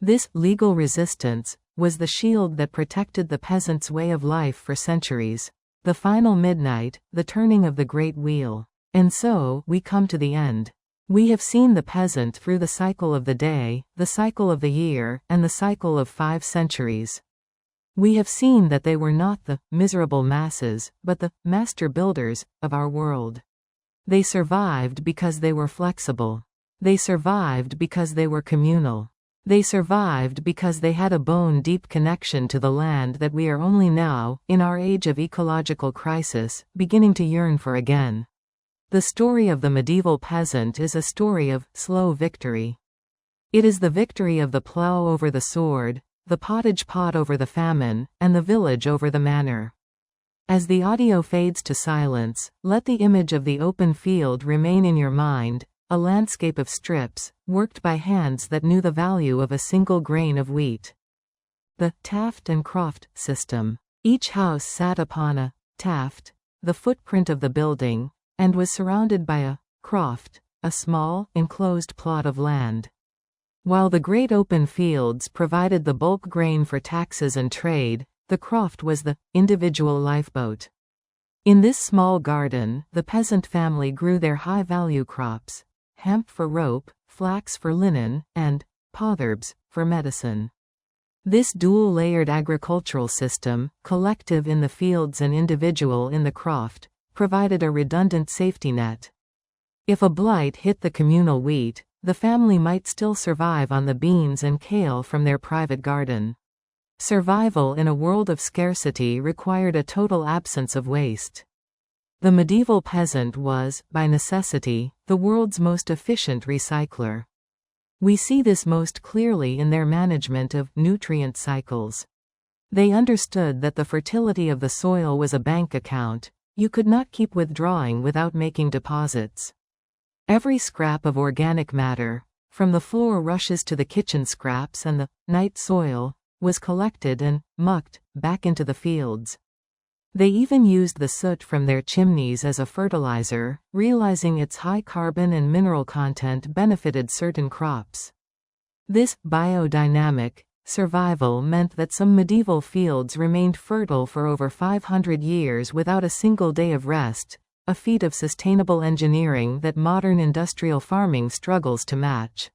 This legal resistance was the shield that protected the peasants' way of life for centuries. The final midnight, the turning of the great wheel. And so, we come to the end. We have seen the peasant through the cycle of the day, the cycle of the year, and the cycle of 5 centuries. We have seen that they were not the miserable masses, but the master builders of our world. They survived because they were flexible. They survived because they were communal. They survived because they had a bone-deep connection to the land that we are only now, in our age of ecological crisis, beginning to yearn for again. The story of the medieval peasant is a story of slow victory. It is the victory of the plough over the sword, the pottage pot over the famine, and the village over the manor. As the audio fades to silence, let the image of the open field remain in your mind, a landscape of strips, worked by hands that knew the value of a single grain of wheat. The taft and croft system. Each house sat upon a taft, the footprint of the building, and was surrounded by a croft, a small, enclosed plot of land. While the great open fields provided the bulk grain for taxes and trade, the croft was the individual lifeboat. In this small garden, the peasant family grew their high-value crops: hemp for rope, flax for linen, and potherbs for medicine. This dual-layered agricultural system, collective in the fields and individual in the croft, provided a redundant safety net. If a blight hit the communal wheat, the family might still survive on the beans and kale from their private garden. Survival in a world of scarcity required a total absence of waste. The medieval peasant was, by necessity, the world's most efficient recycler. We see this most clearly in their management of nutrient cycles. They understood that the fertility of the soil was a bank account. You could not keep withdrawing without making deposits. Every scrap of organic matter, from the floor rushes to the kitchen scraps and the night soil, was collected and mucked back into the fields. They even used the soot from their chimneys as a fertilizer, realizing its high carbon and mineral content benefited certain crops. This biodynamic survival meant that some medieval fields remained fertile for over 500 years without a single day of rest, a feat of sustainable engineering that modern industrial farming struggles to match.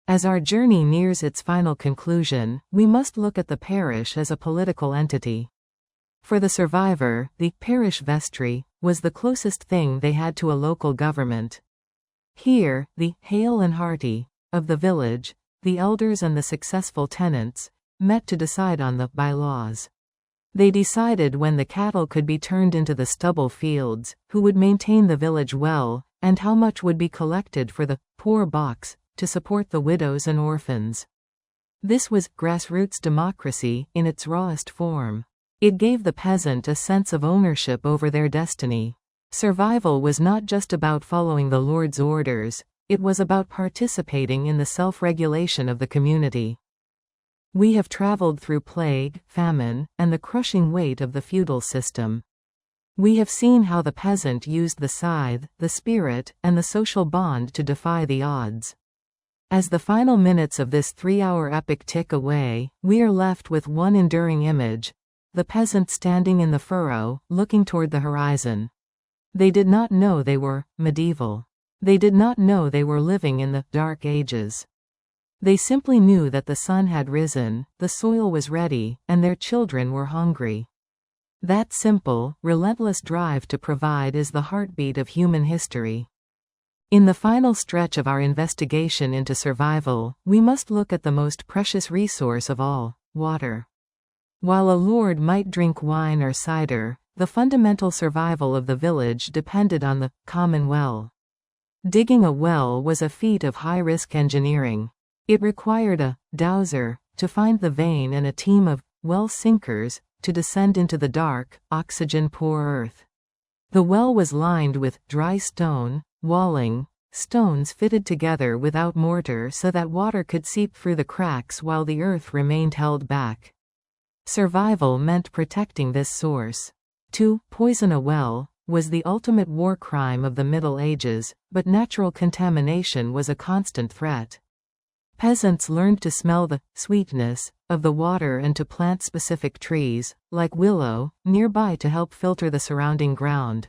As our journey nears its final conclusion, we must look at the parish as a political entity. For the survivor, the parish vestry was the closest thing they had to a local government. Here, the hale and hearty of the village, the elders and the successful tenants, met to decide on the bylaws. They decided when the cattle could be turned into the stubble fields, who would maintain the village well, and how much would be collected for the poor box to support the widows and orphans. This was grassroots democracy in its rawest form. It gave the peasant a sense of ownership over their destiny. Survival was not just about following the Lord's orders, it was about participating in the self-regulation of the community. We have traveled through plague, famine, and the crushing weight of the feudal system. We have seen how the peasant used the scythe, the spirit, and the social bond to defy the odds. As the final minutes of this 3-hour epic tick away, we are left with one enduring image: the peasant standing in the furrow, looking toward the horizon. They did not know they were medieval. They did not know they were living in the Dark Ages. They simply knew that the sun had risen, the soil was ready, and their children were hungry. That simple, relentless drive to provide is the heartbeat of human history. In the final stretch of our investigation into survival, we must look at the most precious resource of all: water. While a lord might drink wine or cider, the fundamental survival of the village depended on the common well. Digging a well was a feat of high-risk engineering. It required a dowser to find the vein and a team of well sinkers to descend into the dark, oxygen-poor earth. The well was lined with dry stone, walling, stones fitted together without mortar so that water could seep through the cracks while the earth remained held back. Survival meant protecting this source. To poison a well was the ultimate war crime of the Middle Ages, but natural contamination was a constant threat. Peasants learned to smell the sweetness of the water and to plant specific trees, like willow, nearby to help filter the surrounding ground.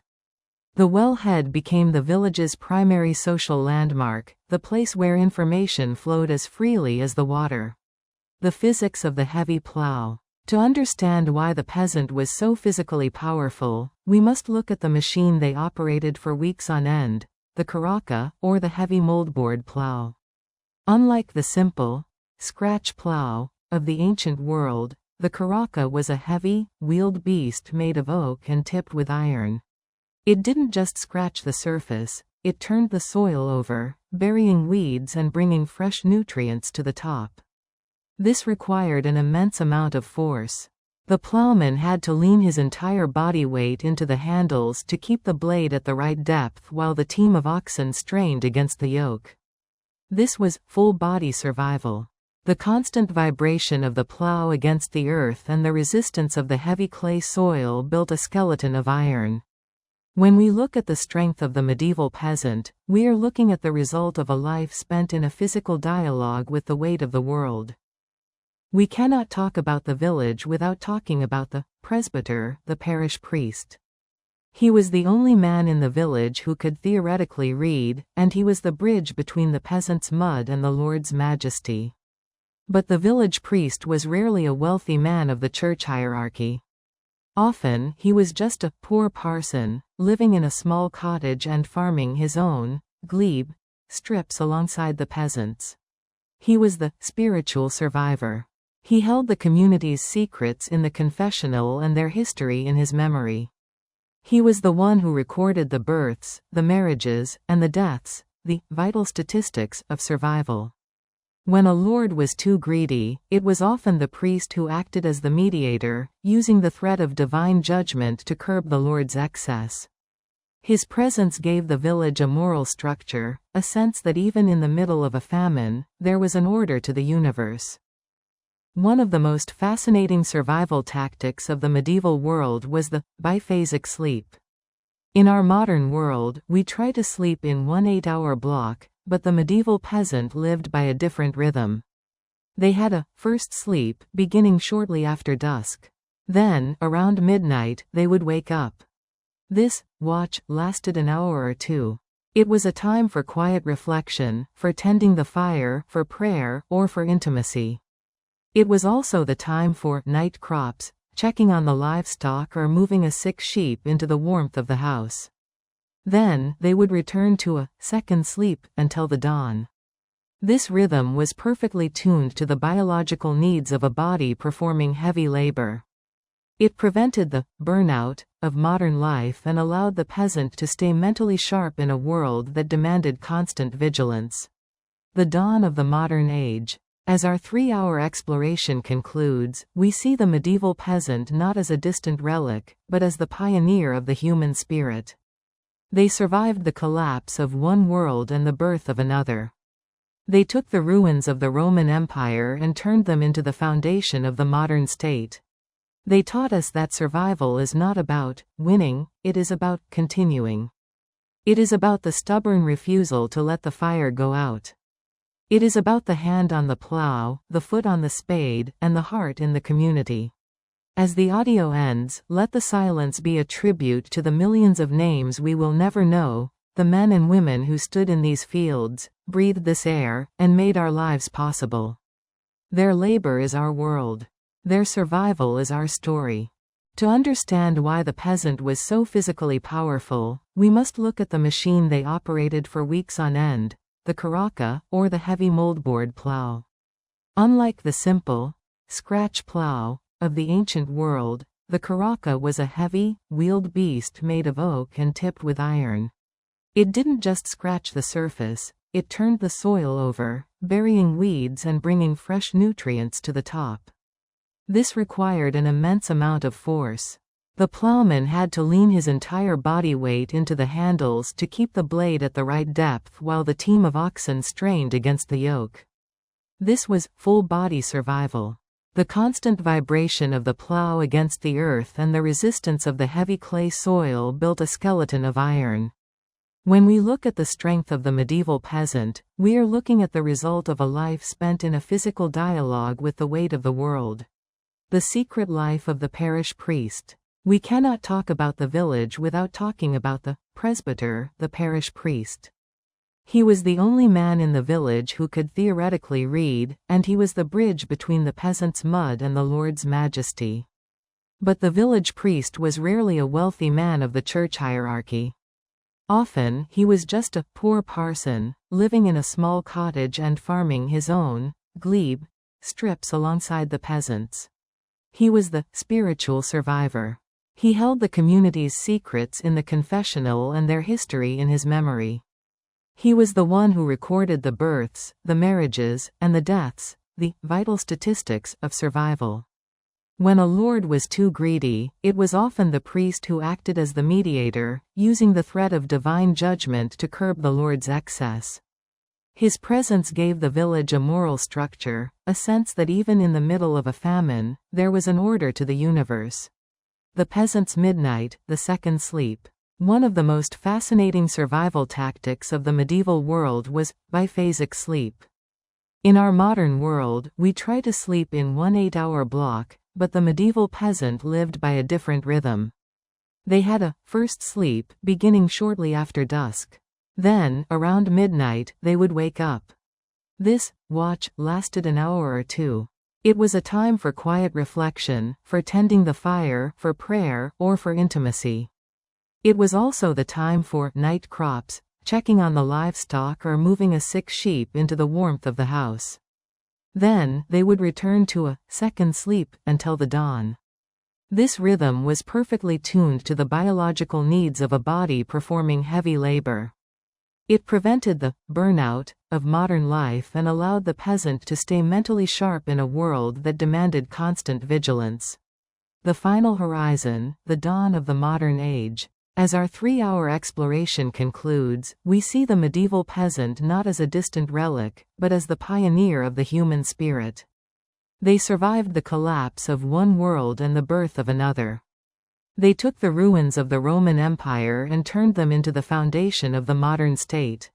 The wellhead became the village's primary social landmark, the place where information flowed as freely as the water. The physics of the heavy plow. To understand why the peasant was so physically powerful, we must look at the machine they operated for weeks on end, the carraca, or the heavy moldboard plow. Unlike the simple, scratch plow of the ancient world, the carraca was a heavy, wheeled beast made of oak and tipped with iron. It didn't just scratch the surface, it turned the soil over, burying weeds and bringing fresh nutrients to the top. This required an immense amount of force. The plowman had to lean his entire body weight into the handles to keep the blade at the right depth while the team of oxen strained against the yoke. This was full-body survival. The constant vibration of the plow against the earth and the resistance of the heavy clay soil built a skeleton of iron. When we look at the strength of the medieval peasant, we are looking at the result of a life spent in a physical dialogue with the weight of the world. We cannot talk about the village without talking about the presbyter, the parish priest. He was the only man in the village who could theoretically read, and he was the bridge between the peasant's mud and the Lord's majesty. But the village priest was rarely a wealthy man of the church hierarchy. Often, he was just a poor parson, living in a small cottage and farming his own glebe strips alongside the peasants. He was the spiritual survivor. He held the community's secrets in the confessional and their history in his memory. He was the one who recorded the births, the marriages, and the deaths, the vital statistics of survival. When a lord was too greedy, it was often the priest who acted as the mediator, using the thread of divine judgment to curb the lord's excess. His presence gave the village a moral structure, a sense that even in the middle of a famine, there was an order to the universe. One of the most fascinating survival tactics of the medieval world was the biphasic sleep. In our modern world, we try to sleep in one 8-hour block, but the medieval peasant lived by a different rhythm. They had a first sleep, beginning shortly after dusk. Then, around midnight, they would wake up. This watch lasted an hour or two. It was a time for quiet reflection, for tending the fire, for prayer, or for intimacy. It was also the time for night crops, checking on the livestock or moving a sick sheep into the warmth of the house. Then, they would return to a second sleep until the dawn. This rhythm was perfectly tuned to the biological needs of a body performing heavy labor. It prevented the burnout of modern life and allowed the peasant to stay mentally sharp in a world that demanded constant vigilance. The dawn of the modern age. As our 3-hour exploration concludes, we see the medieval peasant not as a distant relic, but as the pioneer of the human spirit. They survived the collapse of one world and the birth of another. They took the ruins of the Roman Empire and turned them into the foundation of the modern state. They taught us that survival is not about winning, it is about continuing. It is about the stubborn refusal to let the fire go out. It is about the hand on the plow, the foot on the spade, and the heart in the community. As the audio ends, let the silence be a tribute to the millions of names we will never know, the men and women who stood in these fields, breathed this air, and made our lives possible. Their labor is our world. Their survival is our story. To understand why the peasant was so physically powerful, we must look at the machine they operated for weeks on end, the carraca, or the heavy moldboard plow. Unlike the simple, scratch plow of the ancient world, the carraca was a heavy, wheeled beast made of oak and tipped with iron. It didn't just scratch the surface, it turned the soil over, burying weeds and bringing fresh nutrients to the top. This required an immense amount of force. The plowman had to lean his entire body weight into the handles to keep the blade at the right depth while the team of oxen strained against the yoke. This was full-body survival. The constant vibration of the plow against the earth and the resistance of the heavy clay soil built a skeleton of iron. When we look at the strength of the medieval peasant, we are looking at the result of a life spent in a physical dialogue with the weight of the world. The secret life of the parish priest. We cannot talk about the village without talking about the presbyter, the parish priest. He was the only man in the village who could theoretically read, and he was the bridge between the peasant's mud and the Lord's majesty. But the village priest was rarely a wealthy man of the church hierarchy. Often, he was just a poor parson, living in a small cottage and farming his own glebe strips alongside the peasants. He was the spiritual survivor. He held the community's secrets in the confessional and their history in his memory. He was the one who recorded the births, the marriages, and the deaths, the vital statistics of survival. When a lord was too greedy, it was often the priest who acted as the mediator, using the threat of divine judgment to curb the lord's excess. His presence gave the village a moral structure, a sense that even in the middle of a famine, there was an order to the universe. The peasant's midnight, the second sleep. One of the most fascinating survival tactics of the medieval world was biphasic sleep. In our modern world, we try to sleep in one 8-hour block, but the medieval peasant lived by a different rhythm. They had a first sleep, beginning shortly after dusk. Then, around midnight, they would wake up. This watch lasted an hour or two. It was a time for quiet reflection, for tending the fire, for prayer, or for intimacy. It was also the time for night crops, checking on the livestock or moving a sick sheep into the warmth of the house. Then, they would return to a second sleep until the dawn. This rhythm was perfectly tuned to the biological needs of a body performing heavy labor. It prevented the burnout of modern life and allowed the peasant to stay mentally sharp in a world that demanded constant vigilance. The final horizon, the dawn of the modern age. As our 3-hour exploration concludes, we see the medieval peasant not as a distant relic, but as the pioneer of the human spirit. They survived the collapse of one world and the birth of another. They took the ruins of the Roman Empire and turned them into the foundation of the modern state.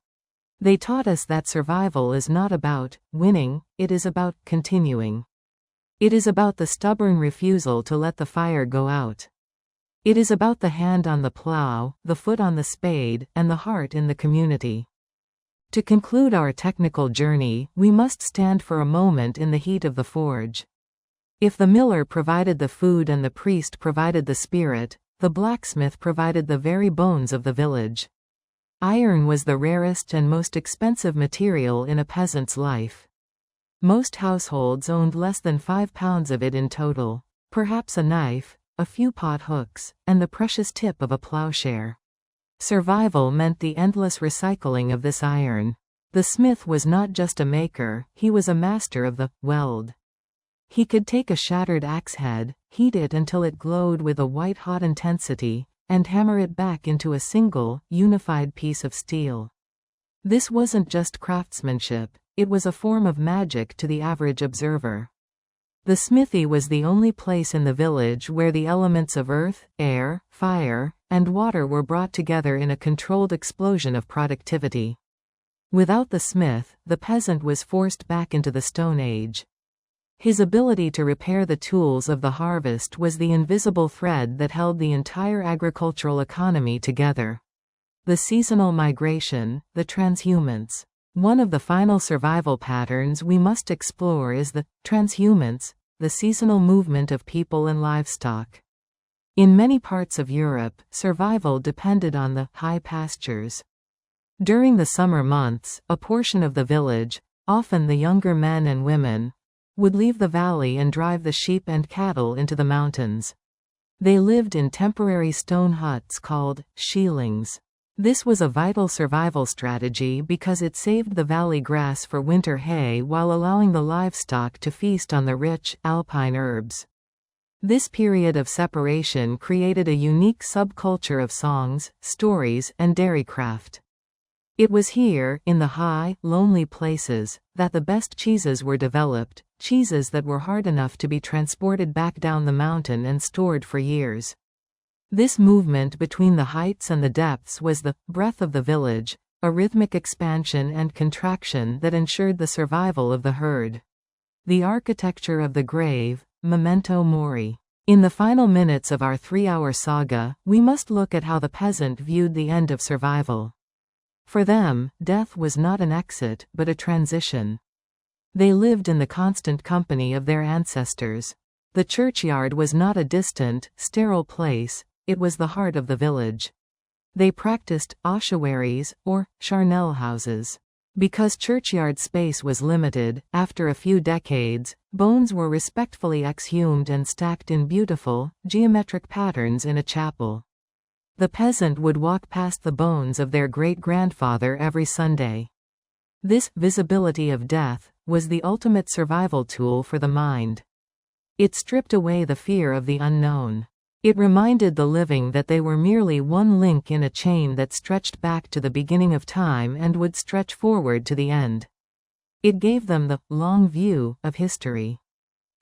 They taught us that survival is not about winning, it is about continuing. It is about the stubborn refusal to let the fire go out. It is about the hand on the plow, the foot on the spade, and the heart in the community. To conclude our technical journey, we must stand for a moment in the heat of the forge. If the miller provided the food and the priest provided the spirit, the blacksmith provided the very bones of the village. Iron was the rarest and most expensive material in a peasant's life. Most households owned less than 5 pounds of it in total, perhaps a knife, a few pot hooks, and the precious tip of a plowshare. Survival meant the endless recycling of this iron. The smith was not just a maker, he was a master of the weld. He could take a shattered axe head, heat it until it glowed with a white-hot intensity, and hammer it back into a single, unified piece of steel. This wasn't just craftsmanship, it was a form of magic to the average observer. The smithy was the only place in the village where the elements of earth, air, fire, and water were brought together in a controlled explosion of productivity. Without the smith, the peasant was forced back into the Stone Age. His ability to repair the tools of the harvest was the invisible thread that held the entire agricultural economy together. The seasonal migration, the transhumance. One of the final survival patterns we must explore is the transhumance, the seasonal movement of people and livestock. In many parts of Europe, survival depended on the high pastures. During the summer months, a portion of the village, often the younger men and women, would leave the valley and drive the sheep and cattle into the mountains. They lived in temporary stone huts called sheilings. This was a vital survival strategy because it saved the valley grass for winter hay while allowing the livestock to feast on the rich, alpine herbs. This period of separation created a unique subculture of songs, stories, and dairycraft. It was here, in the high, lonely places, that the best cheeses were developed, cheeses that were hard enough to be transported back down the mountain and stored for years. This movement between the heights and the depths was the breath of the village, a rhythmic expansion and contraction that ensured the survival of the herd. The architecture of the grave, memento mori. In the final minutes of our 3-hour saga, we must look at how the peasant viewed the end of survival. For them, death was not an exit, but a transition. They lived in the constant company of their ancestors. The churchyard was not a distant, sterile place, it was the heart of the village. They practiced ossuaries, or charnel houses. Because churchyard space was limited, after a few decades, bones were respectfully exhumed and stacked in beautiful, geometric patterns in a chapel. The peasant would walk past the bones of their great-grandfather every Sunday. This visibility of death was the ultimate survival tool for the mind. It stripped away the fear of the unknown. It reminded the living that they were merely one link in a chain that stretched back to the beginning of time and would stretch forward to the end. It gave them the long view of history.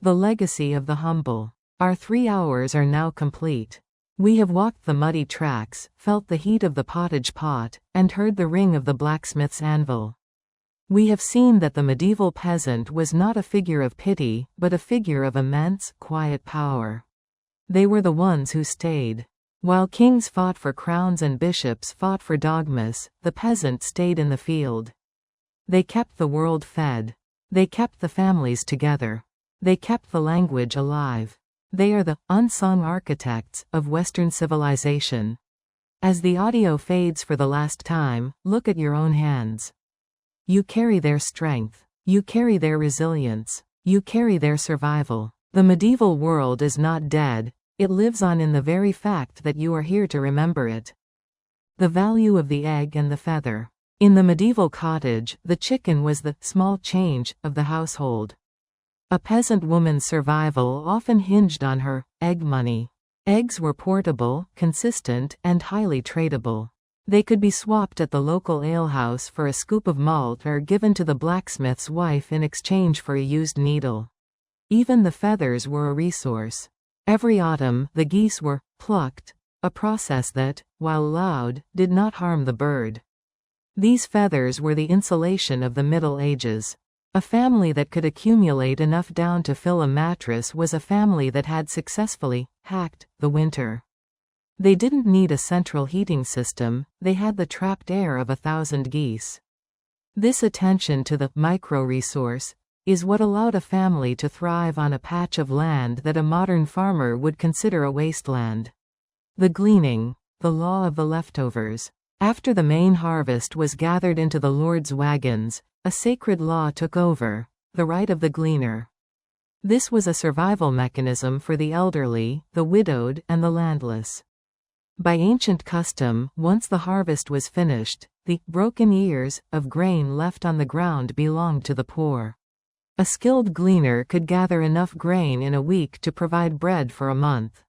The legacy of the humble. Our 3 hours are now complete. We have walked the muddy tracks, felt the heat of the pottage pot, and heard the ring of the blacksmith's anvil. We have seen that the medieval peasant was not a figure of pity, but a figure of immense, quiet power. They were the ones who stayed. While kings fought for crowns and bishops fought for dogmas, the peasant stayed in the field. They kept the world fed. They kept the families together. They kept the language alive. They are the unsung architects of Western civilization. As the audio fades for the last time, look at your own hands. You carry their strength. You carry their resilience. You carry their survival. The medieval world is not dead. It lives on in the very fact that you are here to remember it. The value of the egg and the feather. In the medieval cottage, the chicken was the small change of the household. A peasant woman's survival often hinged on her egg money. Eggs were portable, consistent, and highly tradable. They could be swapped at the local alehouse for a scoop of malt or given to the blacksmith's wife in exchange for a used needle. Even the feathers were a resource. Every autumn, the geese were plucked, a process that, while loud, did not harm the bird. These feathers were the insulation of the Middle Ages. A family that could accumulate enough down to fill a mattress was a family that had successfully hacked the winter. They didn't need a central heating system, they had the trapped air of 1,000 geese. This attention to the micro-resource is what allowed a family to thrive on a patch of land that a modern farmer would consider a wasteland. The gleaning, the law of the leftovers. After the main harvest was gathered into the Lord's wagons, a sacred law took over, the right of the gleaner. This was a survival mechanism for the elderly, the widowed, and the landless. By ancient custom, once the harvest was finished, the broken ears of grain left on the ground belonged to the poor. A skilled gleaner could gather enough grain in a week to provide bread for a month.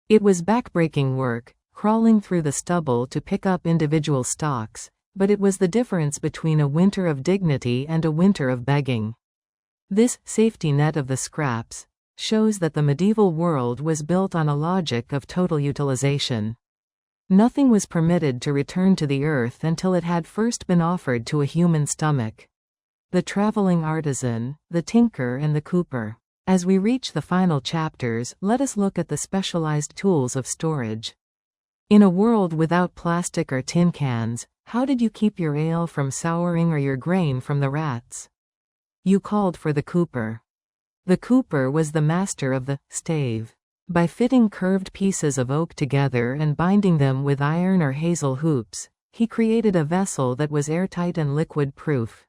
It was backbreaking work, crawling through the stubble to pick up individual stalks, but it was the difference between a winter of dignity and a winter of begging. This safety net of the scraps shows that the medieval world was built on a logic of total utilization. Nothing was permitted to return to the earth until it had first been offered to a human stomach. The traveling artisan, the tinker and the cooper. As we reach the final chapters, let us look at the specialized tools of storage. In a world without plastic or tin cans, how did you keep your ale from souring or your grain from the rats? You called for the cooper. The cooper was the master of the stave. By fitting curved pieces of oak together and binding them with iron or hazel hoops, he created a vessel that was airtight and liquid-proof.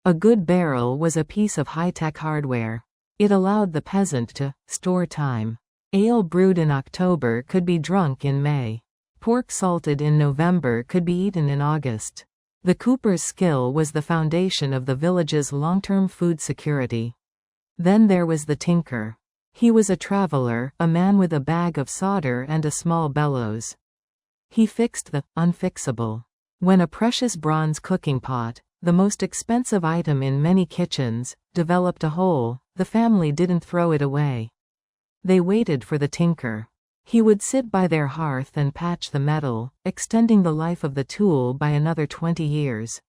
A good barrel was a piece of high-tech hardware. It allowed the peasant to store time. Ale brewed in October could be drunk in May. Pork salted in November could be eaten in August. The cooper's skill was the foundation of the village's long-term food security. Then there was the tinker. He was a traveler, a man with a bag of solder and a small bellows. He fixed the unfixable. When a precious bronze cooking pot, the most expensive item in many kitchens, developed a hole, the family didn't throw it away. They waited for the tinker. He would sit by their hearth and patch the metal, extending the life of the tool by another 20 years.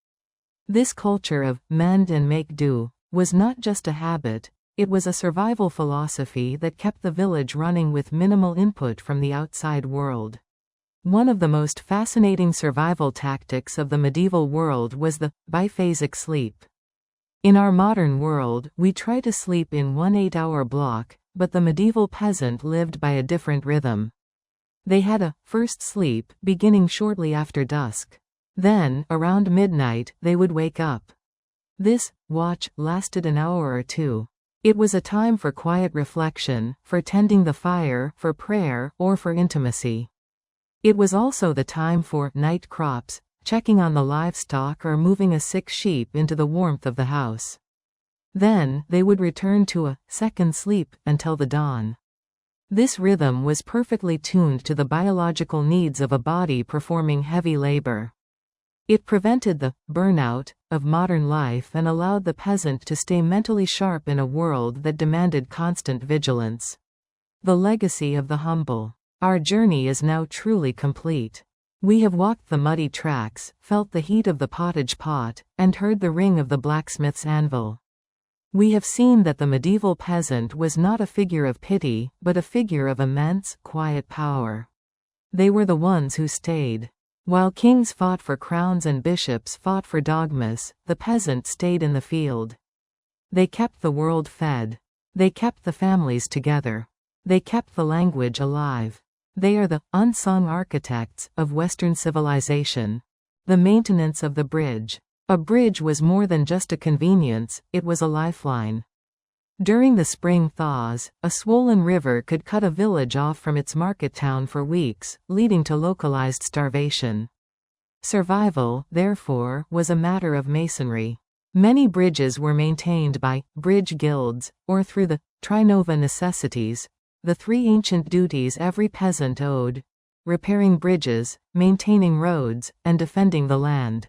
This culture of mend and make do was not just a habit, it was a survival philosophy that kept the village running with minimal input from the outside world. One of the most fascinating survival tactics of the medieval world was the biphasic sleep. In our modern world, we try to sleep in one 8-hour block, but the medieval peasant lived by a different rhythm. They had a first sleep, beginning shortly after dusk. Then, around midnight, they would wake up. This watch lasted an hour or two. It was a time for quiet reflection, for tending the fire, for prayer, or for intimacy. It was also the time for night crops, checking on the livestock or moving a sick sheep into the warmth of the house. Then, they would return to a second sleep until the dawn. This rhythm was perfectly tuned to the biological needs of a body performing heavy labor. It prevented the burnout of modern life and allowed the peasant to stay mentally sharp in a world that demanded constant vigilance. The legacy of the humble. Our journey is now truly complete. We have walked the muddy tracks, felt the heat of the pottage pot, and heard the ring of the blacksmith's anvil. We have seen that the medieval peasant was not a figure of pity, but a figure of immense, quiet power. They were the ones who stayed. While kings fought for crowns and bishops fought for dogmas, the peasant stayed in the field. They kept the world fed. They kept the families together. They kept the language alive. They are the unsung architects of Western civilization. The maintenance of the bridge. A bridge was more than just a convenience, it was a lifeline. During the spring thaws, a swollen river could cut a village off from its market town for weeks, leading to localized starvation. Survival, therefore, was a matter of masonry. Many bridges were maintained by bridge guilds, or through the trinova necessities, the three ancient duties every peasant owed: repairing bridges, maintaining roads, and defending the land.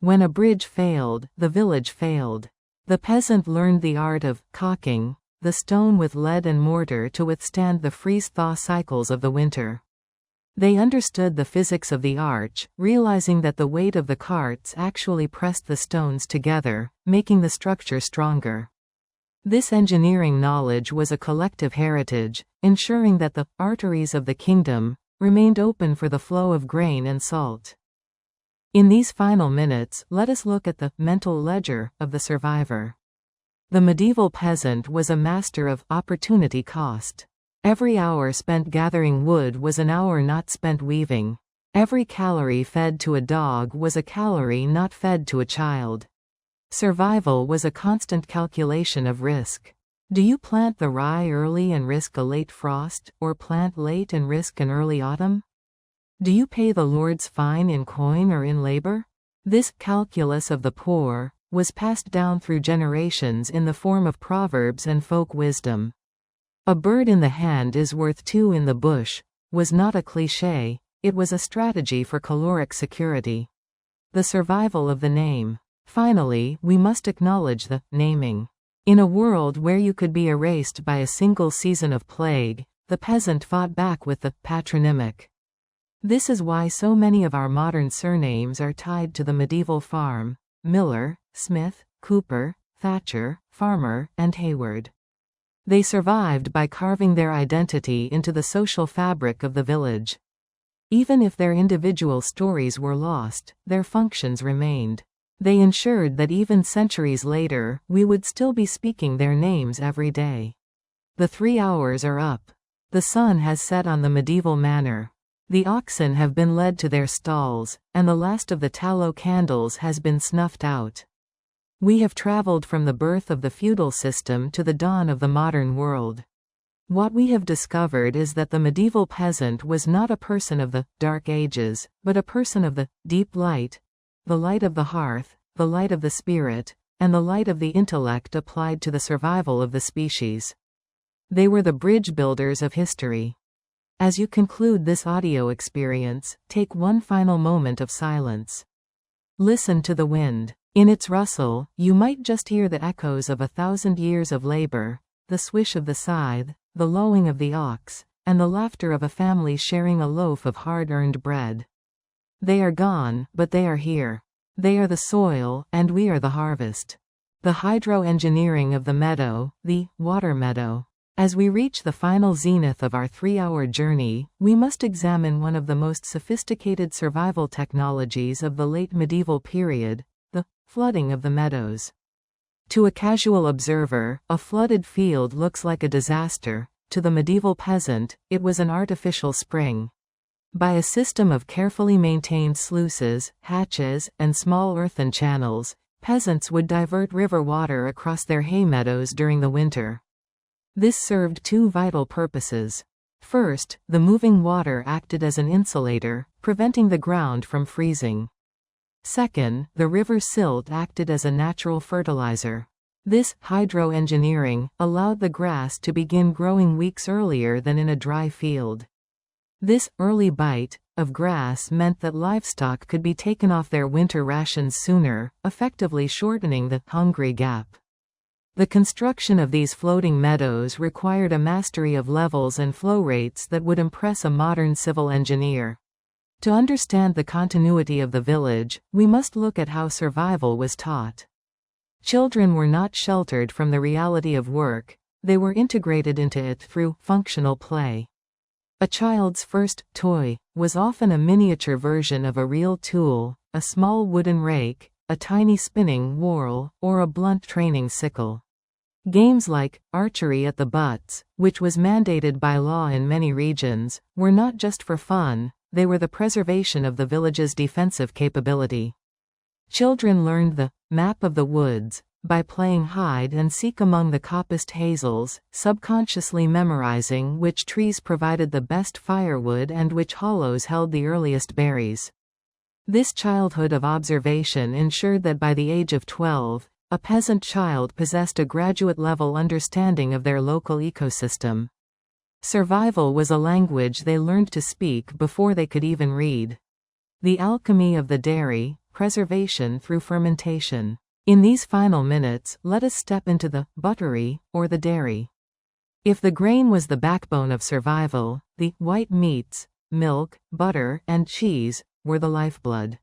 When a bridge failed, the village failed. The peasant learned the art of caulking the stone with lead and mortar to withstand the freeze-thaw cycles of the winter. They understood the physics of the arch, realizing that the weight of the carts actually pressed the stones together, making the structure stronger. This engineering knowledge was a collective heritage, ensuring that the arteries of the kingdom remained open for the flow of grain and salt. In these final minutes, let us look at the mental ledger of the survivor. The medieval peasant was a master of opportunity cost. Every hour spent gathering wood was an hour not spent weaving. Every calorie fed to a dog was a calorie not fed to a child. Survival was a constant calculation of risk. Do you plant the rye early and risk a late frost, or plant late and risk an early autumn? Do you pay the Lord's fine in coin or in labor? This calculus of the poor was passed down through generations in the form of proverbs and folk wisdom. A bird in the hand is worth two in the bush was not a cliché, it was a strategy for caloric security. The survival of the name. Finally, we must acknowledge the naming. In a world where you could be erased by a single season of plague, the peasant fought back with the patronymic. This is why so many of our modern surnames are tied to the medieval farm: Miller, Smith, Cooper, Thatcher, Farmer, and Hayward. They survived by carving their identity into the social fabric of the village. Even if their individual stories were lost, their functions remained. They ensured that even centuries later, we would still be speaking their names every day. The 3 hours are up. The sun has set on the medieval manor. The oxen have been led to their stalls, and the last of the tallow candles has been snuffed out. We have traveled from the birth of the feudal system to the dawn of the modern world. What we have discovered is that the medieval peasant was not a person of the Dark Ages, but a person of the deep light, the light of the hearth, the light of the spirit, and the light of the intellect applied to the survival of the species. They were the bridge builders of history. As you conclude this audio experience, take one final moment of silence. Listen to the wind. In its rustle, you might just hear the echoes of 1,000 years of labor, the swish of the scythe, the lowing of the ox, and the laughter of a family sharing a loaf of hard-earned bread. They are gone, but they are here. They are the soil, and we are the harvest. The hydro-engineering of the meadow, the water meadow. As we reach the final zenith of our 3-hour journey, we must examine one of the most sophisticated survival technologies of the late medieval period: the flooding of the meadows. To a casual observer, a flooded field looks like a disaster. To the medieval peasant, it was an artificial spring. By a system of carefully maintained sluices, hatches, and small earthen channels, peasants would divert river water across their hay meadows during the winter. This served two vital purposes. First, the moving water acted as an insulator, preventing the ground from freezing. Second, the river silt acted as a natural fertilizer. This hydroengineering allowed the grass to begin growing weeks earlier than in a dry field. This early bite of grass meant that livestock could be taken off their winter rations sooner, effectively shortening the hungry gap. The construction of these floating meadows required a mastery of levels and flow rates that would impress a modern civil engineer. To understand the continuity of the village, we must look at how survival was taught. Children were not sheltered from the reality of work, they were integrated into it through functional play. A child's first toy was often a miniature version of a real tool, a small wooden rake, a tiny spinning whorl, or a blunt training sickle. Games like archery at the butts, which was mandated by law in many regions, were not just for fun, they were the preservation of the village's defensive capability. Children learned the map of the woods by playing hide and seek among the coppiced hazels, subconsciously memorizing which trees provided the best firewood and which hollows held the earliest berries. This childhood of observation ensured that by the age of 12, a peasant child possessed a graduate-level understanding of their local ecosystem. Survival was a language they learned to speak before they could even read. The alchemy of the dairy, preservation through fermentation. In these final minutes, let us step into the buttery, or the dairy. If the grain was the backbone of survival, the white meats, milk, butter, and cheese, were the lifeblood.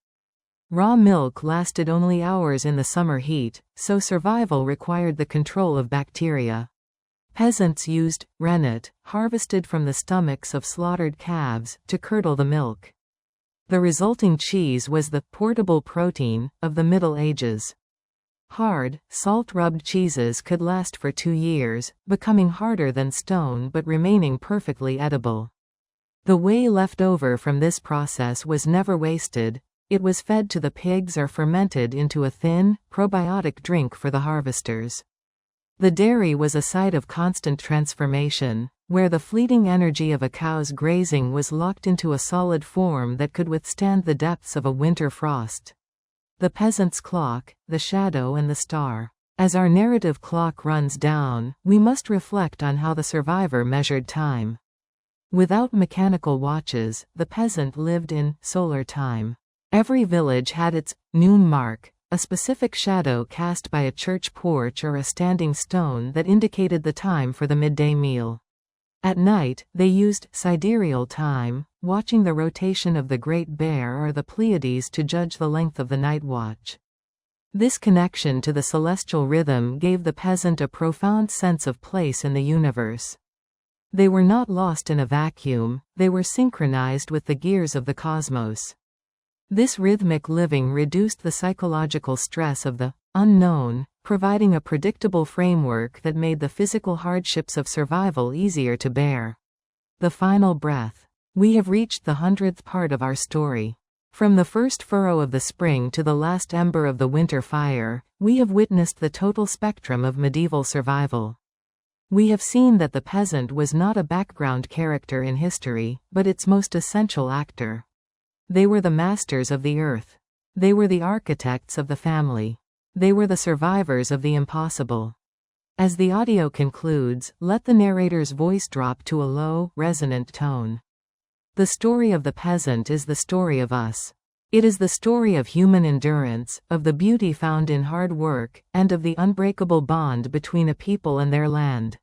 Raw milk lasted only hours in the summer heat, so survival required the control of bacteria. Peasants used rennet, harvested from the stomachs of slaughtered calves, to curdle the milk. The resulting cheese was the portable protein of the Middle Ages. Hard, salt-rubbed cheeses could last for 2 years, becoming harder than stone but remaining perfectly edible. The whey left over from this process was never wasted, it was fed to the pigs or fermented into a thin, probiotic drink for the harvesters. The dairy was a site of constant transformation, where the fleeting energy of a cow's grazing was locked into a solid form that could withstand the depths of a winter frost. The peasant's clock, the shadow and the star. As our narrative clock runs down, we must reflect on how the survivor measured time. Without mechanical watches, the peasant lived in solar time. Every village had its noon mark, a specific shadow cast by a church porch or a standing stone that indicated the time for the midday meal. At night, they used sidereal time, watching the rotation of the Great Bear or the Pleiades to judge the length of the night watch. This connection to the celestial rhythm gave the peasant a profound sense of place in the universe. They were not lost in a vacuum, they were synchronized with the gears of the cosmos. This rhythmic living reduced the psychological stress of the unknown, providing a predictable framework that made the physical hardships of survival easier to bear. The final breath. We have reached the 100th part of our story. From the first furrow of the spring to the last ember of the winter fire, we have witnessed the total spectrum of medieval survival. We have seen that the peasant was not a background character in history, but its most essential actor. They were the masters of the earth. They were the architects of the family. They were the survivors of the impossible. As the audio concludes, let the narrator's voice drop to a low, resonant tone. The story of the peasant is the story of us. It is the story of human endurance, of the beauty found in hard work, and of the unbreakable bond between a people and their land.